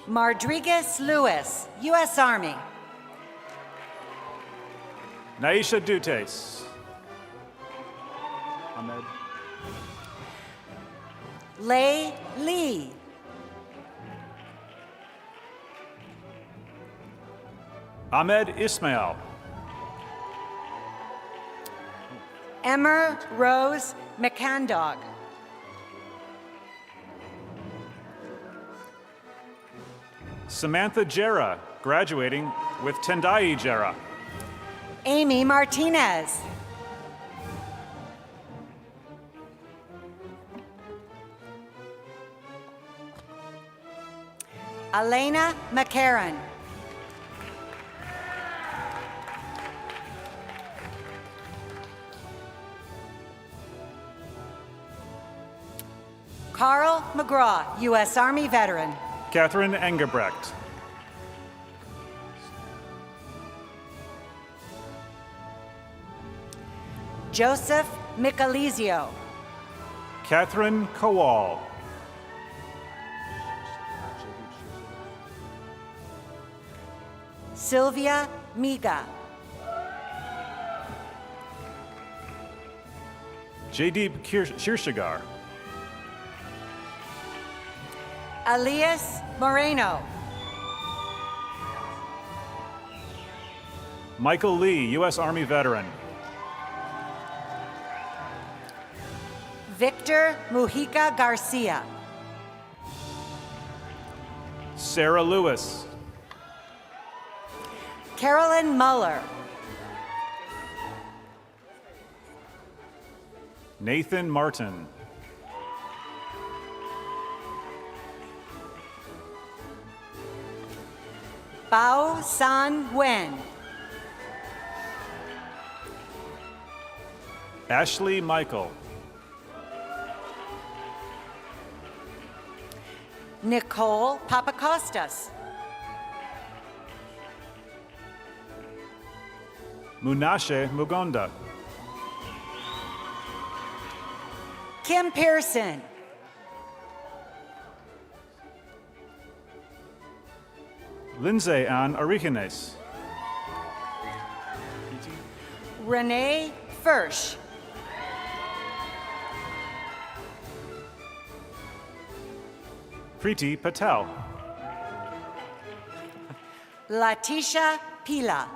Mardrigas Lewis, U.S. Army. Naisha Dutes. Ahmed. Lei Lee. Ahmed Ismail. Emmer Rose McCandog. Samantha Jera, graduating with Tendai Jera. Amy Martinez. Elena McCarran. Carl McGraw, U.S. Army veteran. Catherine Engebrecht. Joseph Micalizio. Catherine Kowal. Sylvia Miga. Jaydeep Shirshagar. Elias Moreno. Michael Lee, U.S. Army veteran. Victor Mujica Garcia. Sarah Lewis. Carolyn Muller. Nathan Martin. Bao San Wen. Ashley Michael. Nicole Papakostas. Munashe Mugonda. Kim Pearson. Lindsay Ann Origenes. Renee Firsch. Preeti Patel. Latisha Pila.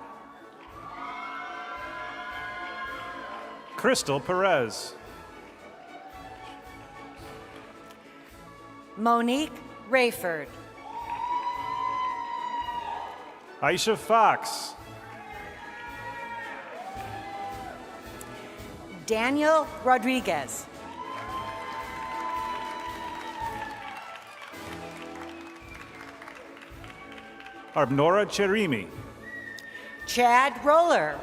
Crystal Perez. Monique Rayford. Aisha Fox. Daniel Rodriguez. Arbnora Cherimi. Chad Roller.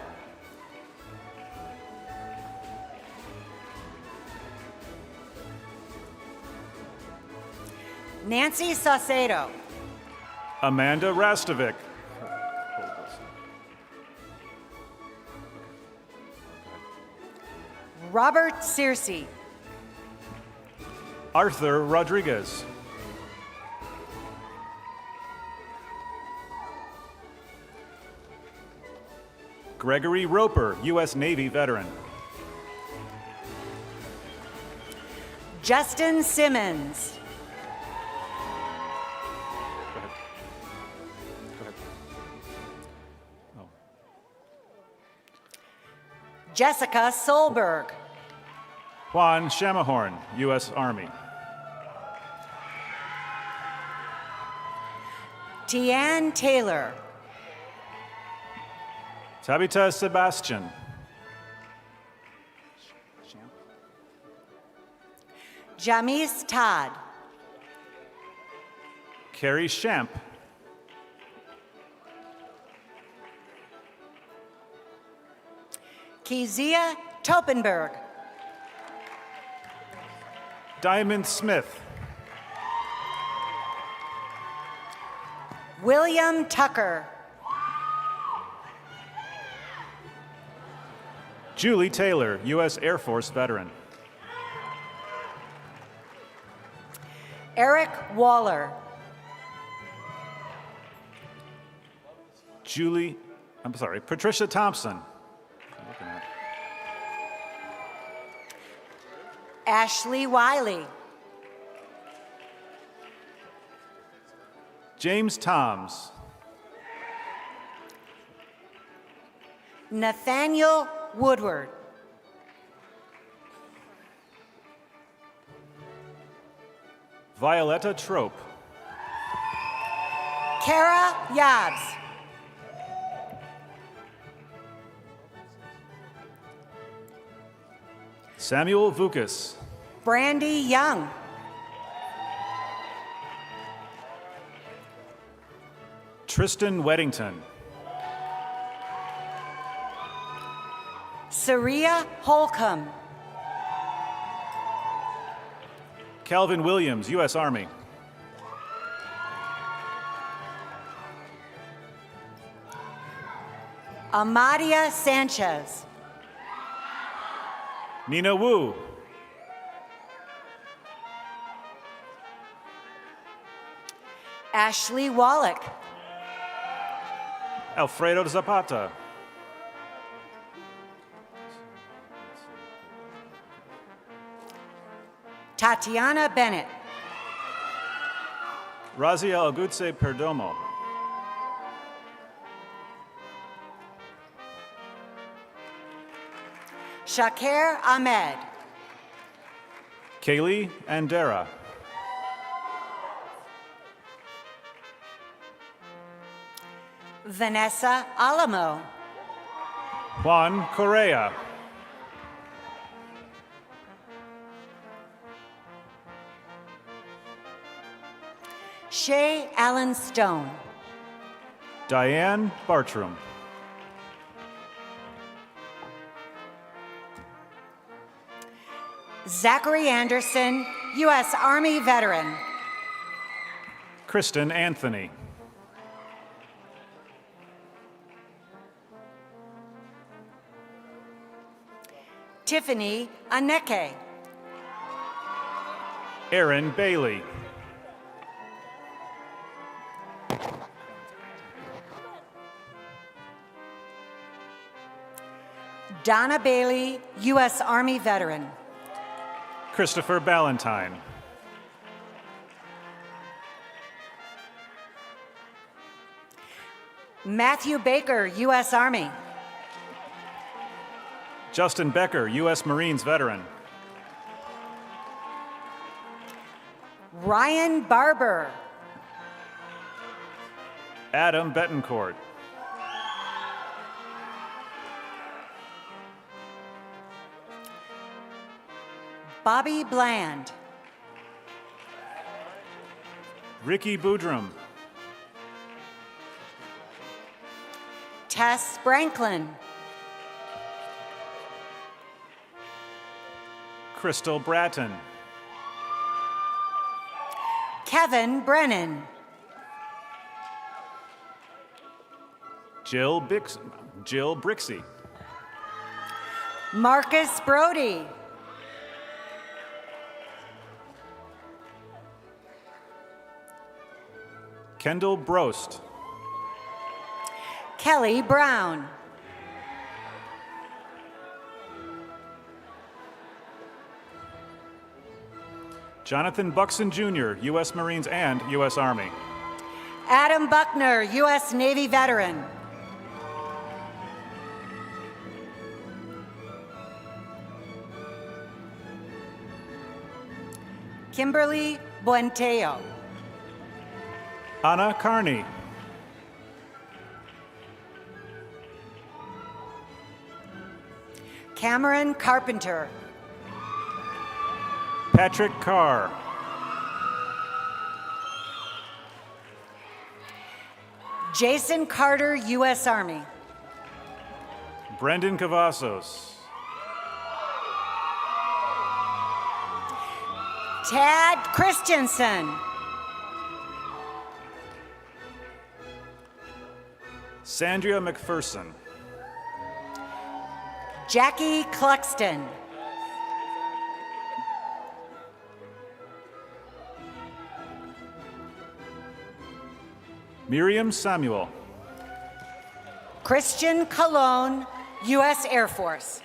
Nancy Saucedo. Amanda Rastovic. Robert Searcy. Arthur Rodriguez. Gregory Roper, U.S. Navy veteran. Justin Simmons. Jessica Solberg. Juan Shamahorn, U.S. Army. Tianne Taylor. Tabitha Sebastian. Jamis Todd. Carrie Shamp. Kezia Topenberg. Diamond Smith. William Tucker. Julie Taylor, U.S. Air Force veteran. Eric Waller. Patricia Thompson. Ashley Wiley. James Toms. Nathaniel Woodward. Violetta Trope. Kara Yabs. Samuel Vukas. Brandy Young. Tristan Weddington. Saria Holcomb. Calvin Williams, U.S. Army. Amadia Sanchez. Nina Wu. Ashley Wallach. Alfredo Zapata. Tatiana Bennett. Razia Ogutse Perdomo. Shakir Ahmed. Kaylee Andera. Vanessa Alamo. Juan Correa. Shay Allen Stone. Diane Bartram. Zachary Anderson, U.S. Army veteran. Kristen Anthony. Tiffany Aneke. Aaron Bailey. Donna Bailey, U.S. Army veteran. Christopher Ballantyne. Matthew Baker, U.S. Army. Justin Becker, U.S. Marines veteran. Ryan Barber. Adam Betancourt. Bobby Bland. Ricky Boudrum. Tess Branklin. Crystal Bratton. Kevin Brennan. Jill Brixey. Marcus Brody. Kendall Brost. Kelly Brown. Jonathan Buxton Jr., U.S. Marines and U.S. Army. Adam Buckner, U.S. Navy veteran. Kimberly Buenteo. Anna Carney. Cameron Carpenter. Patrick Carr. Jason Carter, U.S. Army. Brendan Cavazos. Tad Christensen. Sandria McPherson. Jackie Cluxton. Miriam Samuel. Christian Colon, U.S. Air Force.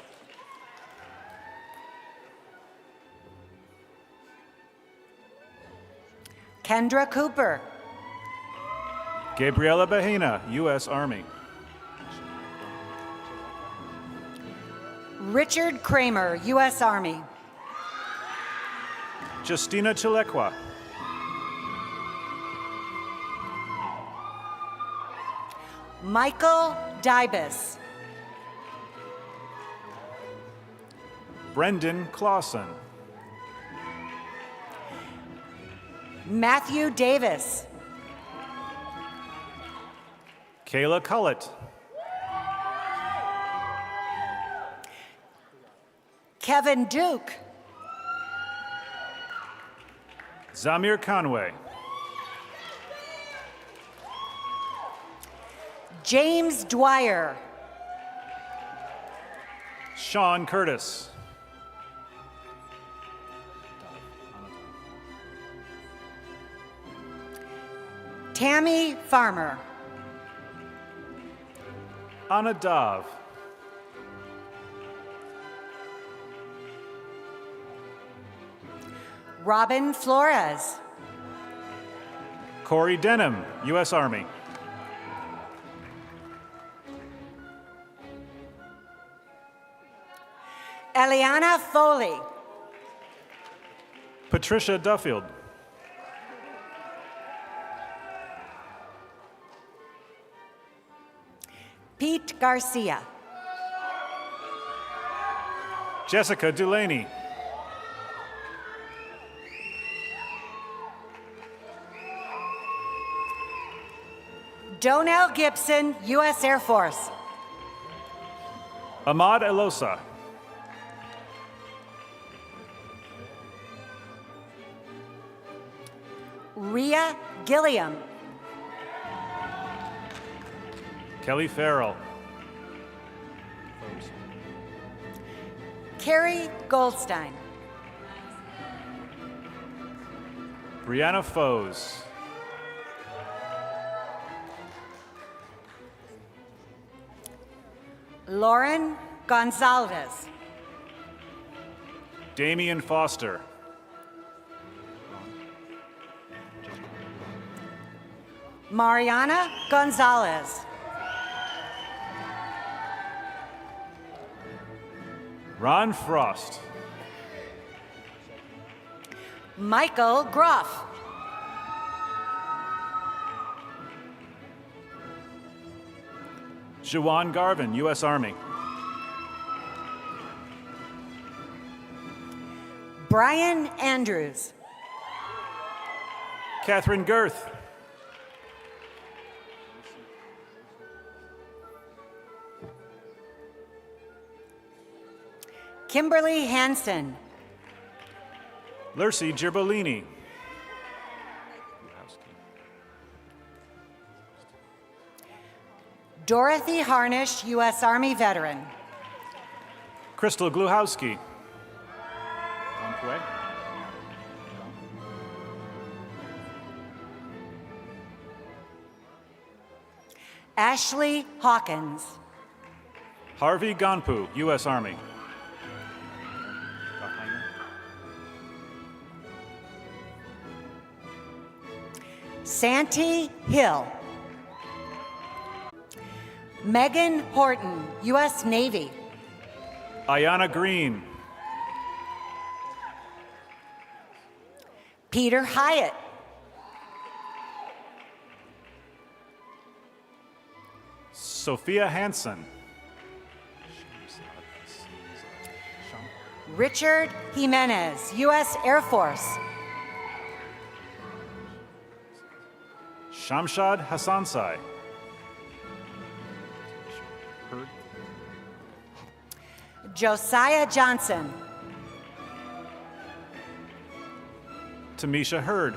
Kendra Cooper. Gabriela Bahena, U.S. Army. Richard Kramer, U.S. Army. Justina Chilequa. Michael Dybus. Brendan Clausen. Matthew Davis. Kayla Cullett. Kevin Duke. Zamir Conway. James Dwyer. Sean Curtis. Tammy Farmer. Anna Dov. Robin Flores. Corey Denham, U.S. Army. Eliana Foley. Patricia Duffield. Pete Garcia. Jessica Delaney. Donell Gibson, U.S. Air Force. Ahmad Elosa. Rhea Gilliam. Kelly Farrell. Carrie Goldstein. Brianna Foes. Lauren Gonzalez. Damian Foster. Mariana Gonzalez. Ron Frost. Michael Groff. Jawan Garvin, U.S. Army. Brian Andrews. Catherine Girth. Kimberly Hansen. Lurcy Girbolini. Dorothy Harnish, U.S. Army veteran. Crystal Gluchowski. Ashley Hawkins. Harvey Gonpu, U.S. Army. Santee Hill. Megan Horton, U.S. Navy. Ayana Green. Peter Hyatt. Sophia Hansen. Richard Jimenez, U.S. Air Force. Shamshad Hassansai. Josiah Johnson. Tamisha Hurd.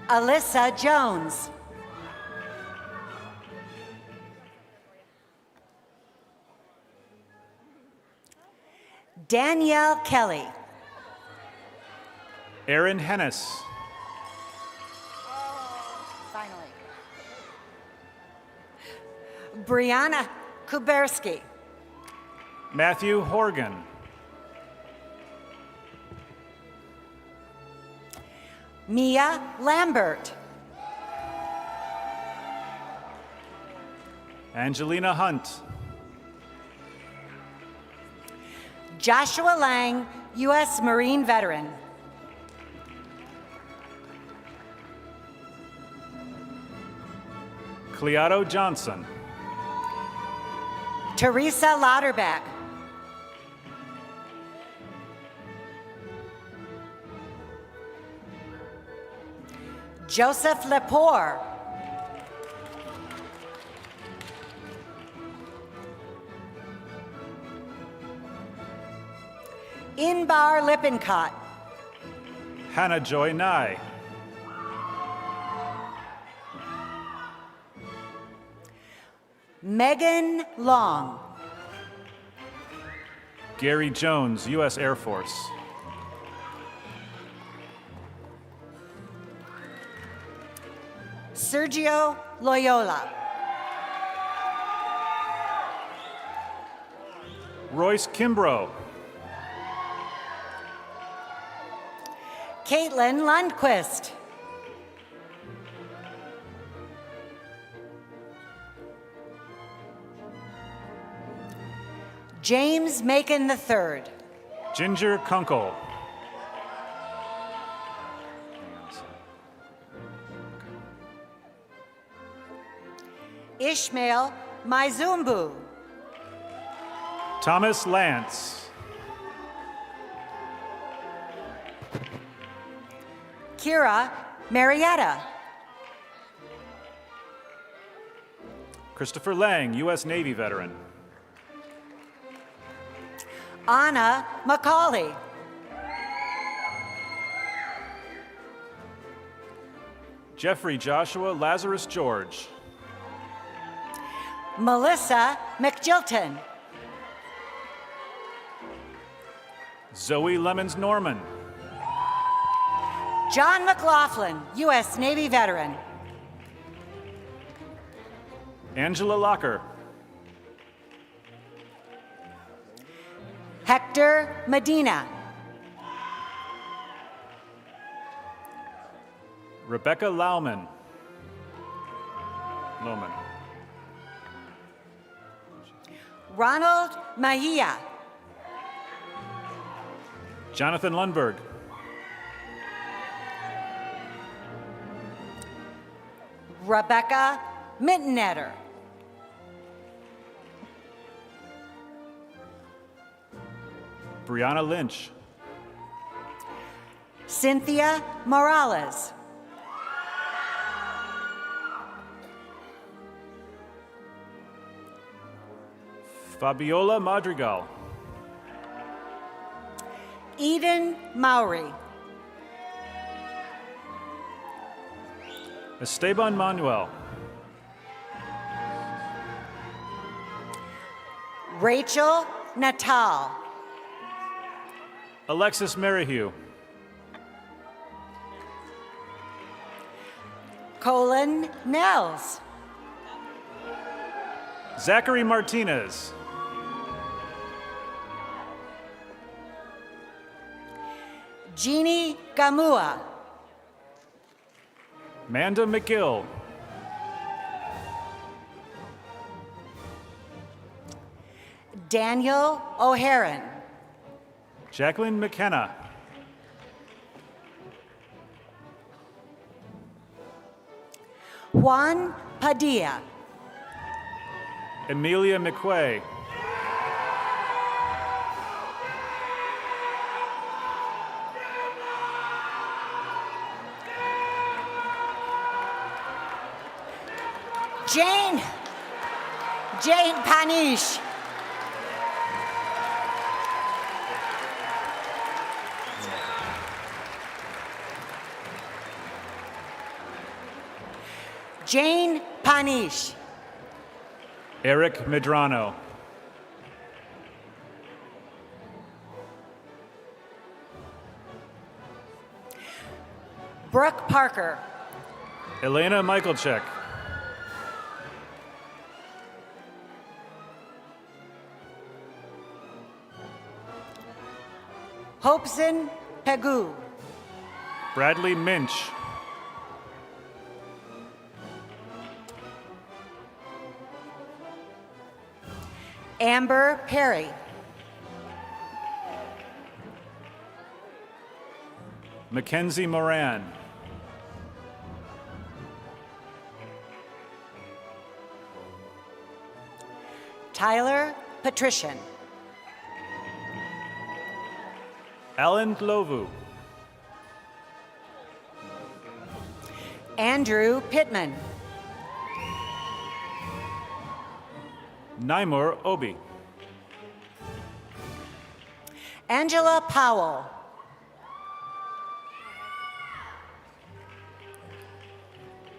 Alyssa Jones. Danielle Kelly. Aaron Hennis. Finally. Brianna Kuberski. Matthew Horgan. Mia Lambert. Angelina Hunt. Joshua Lang, U.S. Marine veteran. Cleato Johnson. Teresa Lauterbach. Joseph Lepore. Inbar Lippincott. Hannah Joy Nye. Megan Long. Gary Jones, U.S. Air Force. Sergio Loyola. Royce Kimbrough. Caitlin Lundquist. James Macon III. Ginger Kunkel. Ishmael Maizumbu. Thomas Lance. Kira Marietta. Christopher Lang, U.S. Navy veteran. Anna McCauley. Jeffrey Joshua Lazarus George. Melissa McJilton. Zoe Lemons Norman. John McLaughlin, U.S. Navy veteran. Angela Locker. Hector Medina. Rebecca Lauman. Ronald Mahia. Jonathan Lundberg. Rebecca Mittenetter. Brianna Lynch. Cynthia Morales. Fabiola Madrigal. Eden Maury. Esteban Manuel. Rachel Natal. Alexis Merrihew. Colin Nels. Zachary Martinez. Jeannie Gamua. Manda McGill. Daniel O'Haron. Jacqueline McKenna. Juan Padilla. Emilia McQuay. Jane Panish. Jane Panish. Eric Medrano. Brooke Parker. Elena Michaelchek. Hopeson Pegu. Bradley Minch. Amber Perry. Mackenzie Moran. Tyler Patrician. Alan Lovu. Andrew Pittman. Naimur Obi. Angela Powell.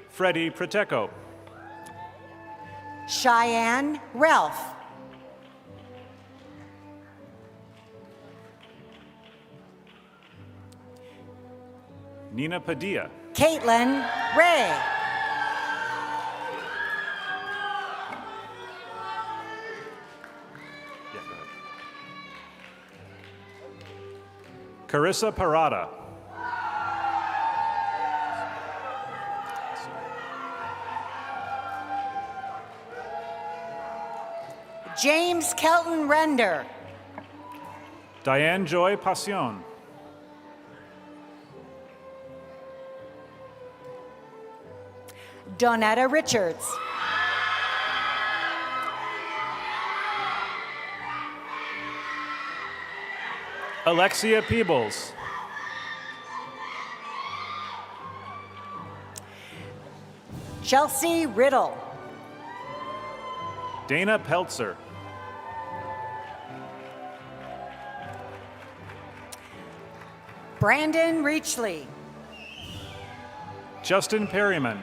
Freddie Proteco. Cheyenne Ralph. Nina Padilla. Caitlin Ray. Carissa Parada. James Kelton Render. Diane Joy Passion. Donetta Richards. Alexia Peebles. Chelsea Riddle. Dana Peltzer. Brandon Reachley. Justin Perryman.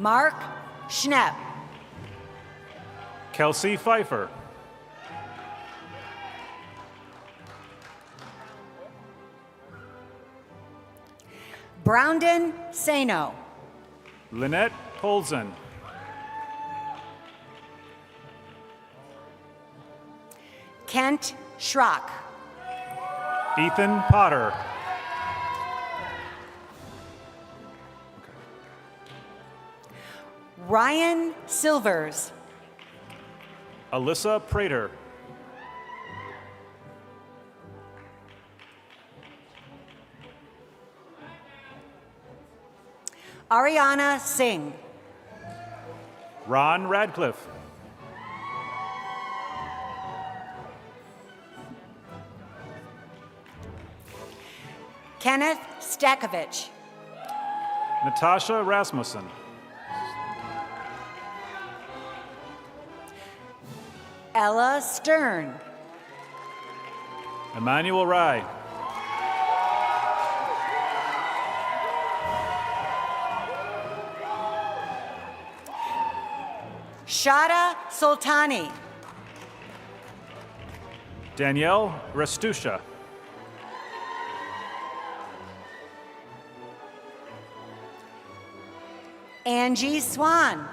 Mark Schnepp. Kelsey Pfeiffer. Browndon Sano. Lynette Polzen. Kent Schrock. Ethan Potter. Ryan Silvers. Alyssa Prater. Ariana Singh. Ron Radcliffe. Kenneth Stakovich. Natasha Rasmussen. Ella Stern. Emmanuel Rye. Shada Sultani. Danielle Restusha. Angie Swan.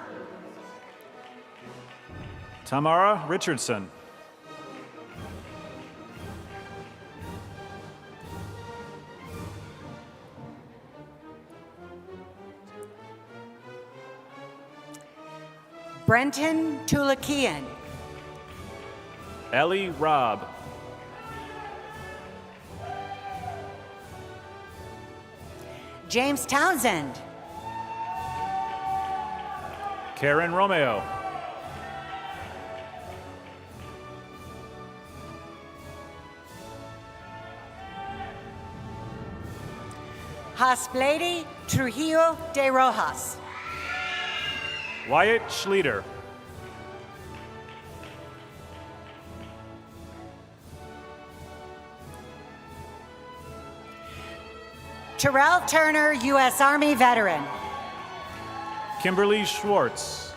Tamara Richardson. Brenton Tulakian. Ellie Robb. James Townsend. Karen Romeo. Hasblady Trujillo de Rojas. Wyatt Schlieder. Terrell Turner, U.S. Army veteran. Kimberly Schwartz.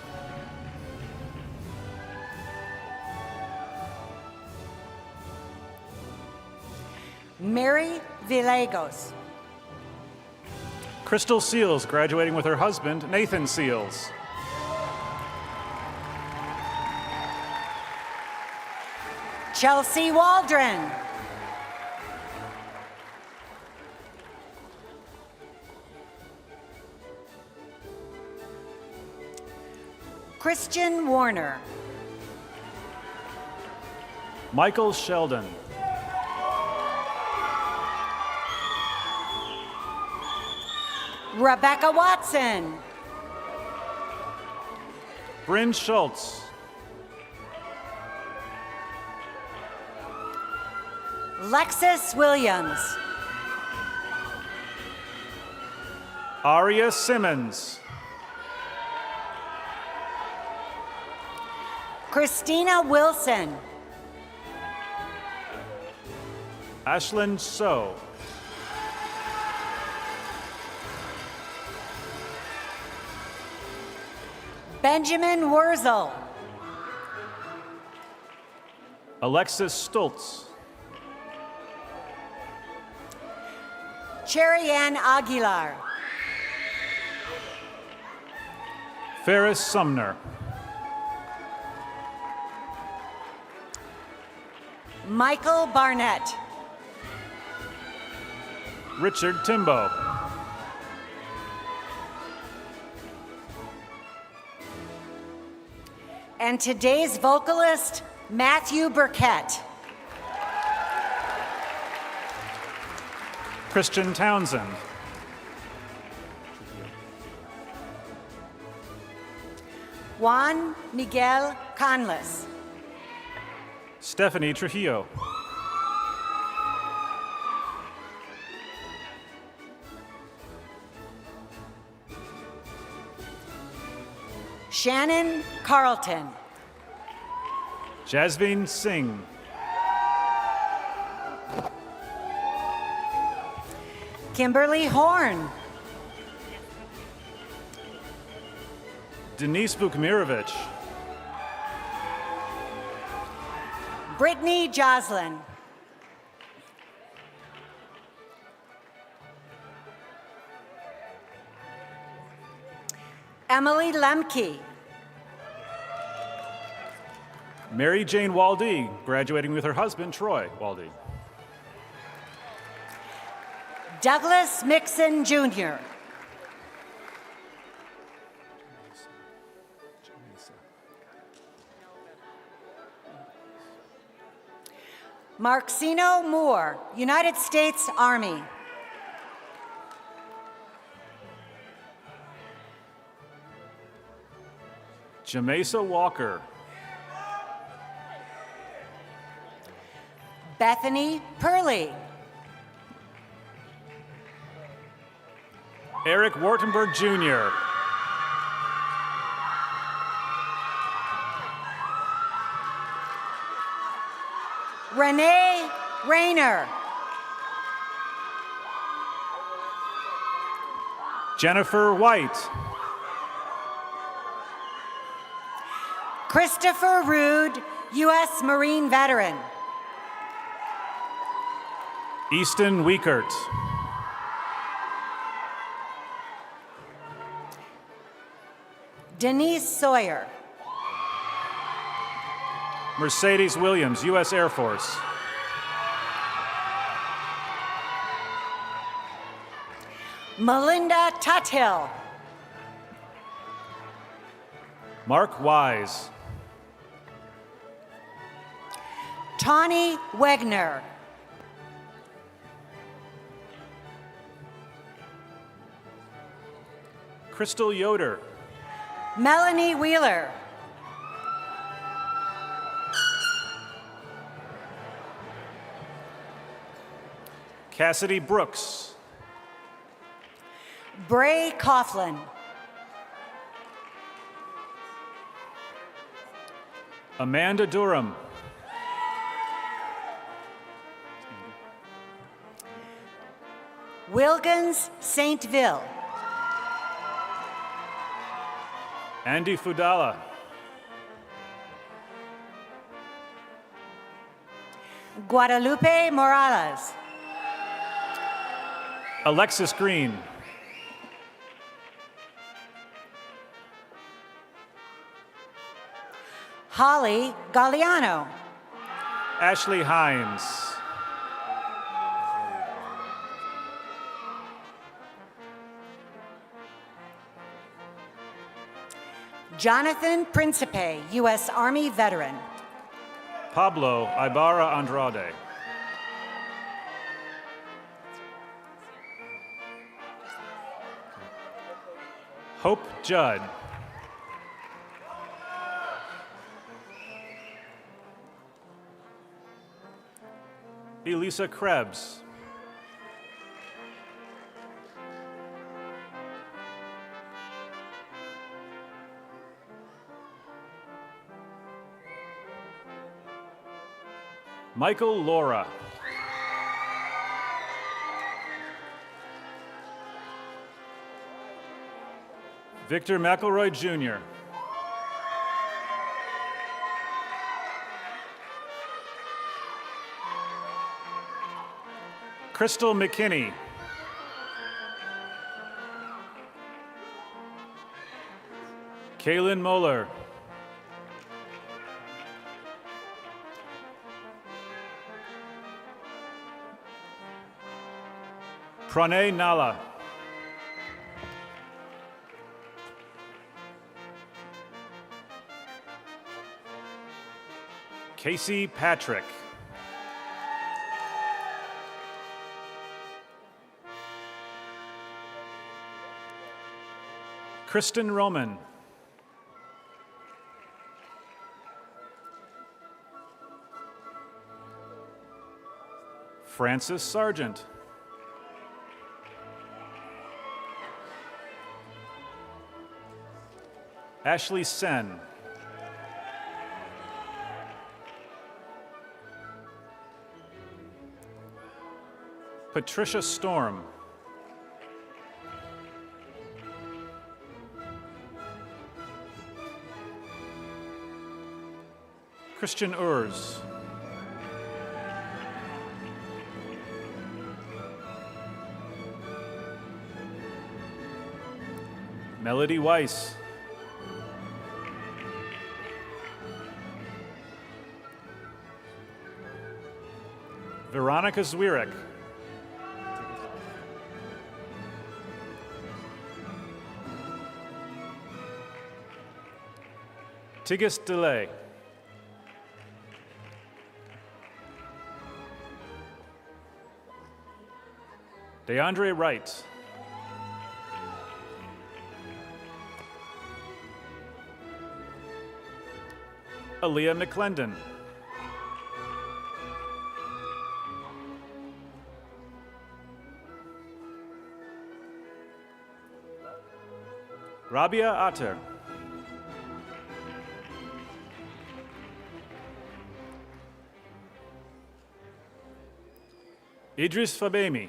Mary Villegos. Crystal Seals, graduating with her husband, Nathan Seals. Chelsea Waldron. Christian Warner. Michael Sheldon. Rebecca Watson. Bryn Schultz. Lexus Williams. Aria Simmons. Christina Wilson. Ashlyn So. Benjamin Wurzel. Alexis Stoltz. Cherry Ann Aguilar. Ferris Sumner. Michael Barnett. Richard Timbo. And today's vocalist, Matthew Burkett. Christian Townsend. Juan Miguel Conless. Stephanie Trujillo. Shannon Carlton. Jasveen Singh. Kimberly Horn. Denise Vukmirovich. Brittany Joslin. Emily Lemke. Mary Jane Waldy, graduating with her husband, Troy Waldy. Douglas Mixon, Jr. Marcino Moore, United States Army. Jamesa Walker. Bethany Purley. Eric Wartenberg, Jr. Renee Rayner. Jennifer White. Christopher Rude, U.S. Marine veteran. Easton Wiekert. Denise Sawyer. Mercedes Williams, U.S. Air Force. Melinda Tuthill. Mark Wise. Tawny Wegner. Crystal Yoder. Melanie Wheeler. Cassidy Brooks. Bray Coughlin. Amanda Durham. Wilkins Saintville. Andy Fudala. Guadalupe Morales. Alexis Green. Holly Galliano. Ashley Hines. Jonathan Principe, U.S. Army veteran. Pablo Ibarra Andrade. Hope Judd. Elisa Krebs. Michael Laura. Victor McElroy Jr. Crystal McKinney. Kaylin Moeller. Pranay Nala. Casey Patrick. Kristen Roman. Francis Sargent. Ashley Sen. Patricia Storm. Christian Urs. Melody Weiss. Veronica Zwirek. Tigis DeLay. DeAndre Wright. Aaliyah McClendon. Rabia Ater. Idris Fabemi.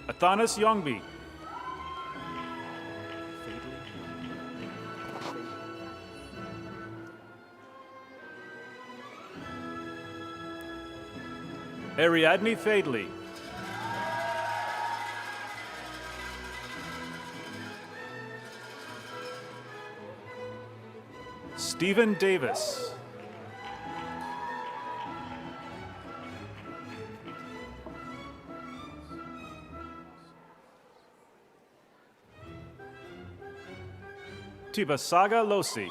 Athanas Yongbi. Ariadne Fadley. Stephen Davis. Tibasaga Losi.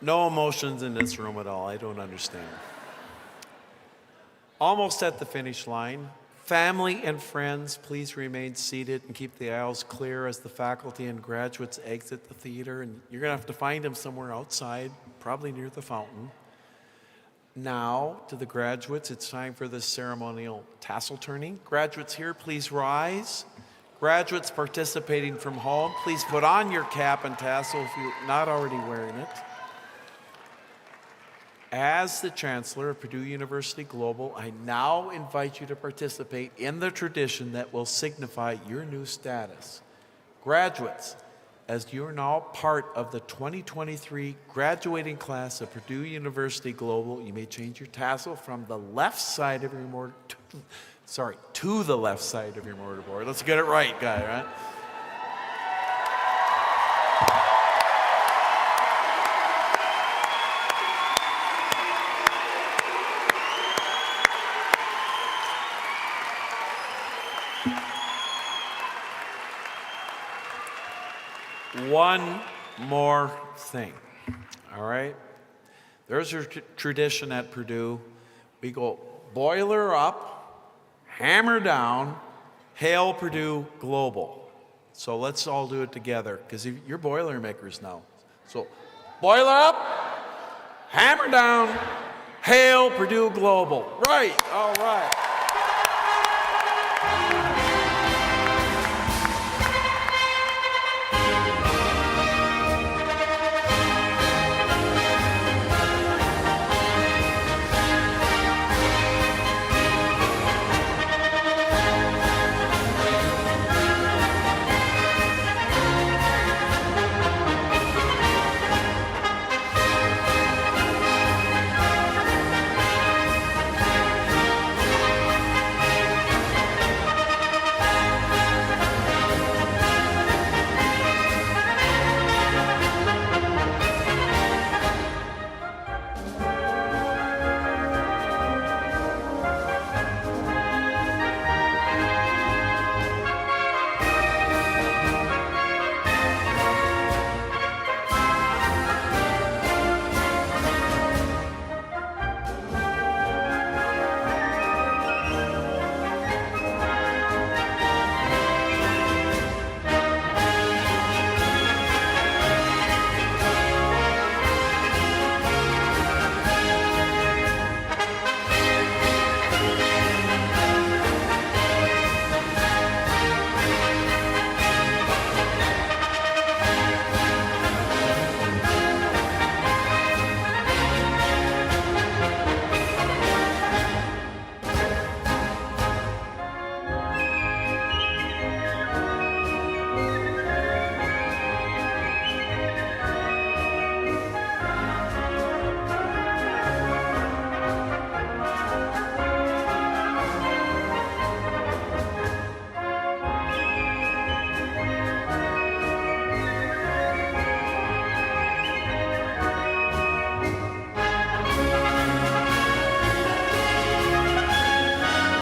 No emotions in this room at all. I don't understand. Almost at the finish line. Family and friends, please remain seated and keep the aisles clear as the faculty and graduates exit the theater. And you're going to have to find them somewhere outside, probably near the fountain. Now, to the graduates, it's time for the ceremonial tassel turning. Graduates here, please rise. Graduates participating from home, please put on your cap and tassel if you're not already wearing it. As the Chancellor of Purdue University Global, I now invite you to participate in the tradition that will signify your new status. Graduates, as you are now part of the 2023 graduating class of Purdue University Global, you may change your tassel from the left side of your mortar, to the left side of your mortarboard. Let's get it right, guy, right? One more thing, all right? There's a tradition at Purdue. We go boiler up, hammer down, hail Purdue Global. So let's all do it together, because you're boiler makers now. So boiler up, hammer down, hail Purdue Global. Right, all right.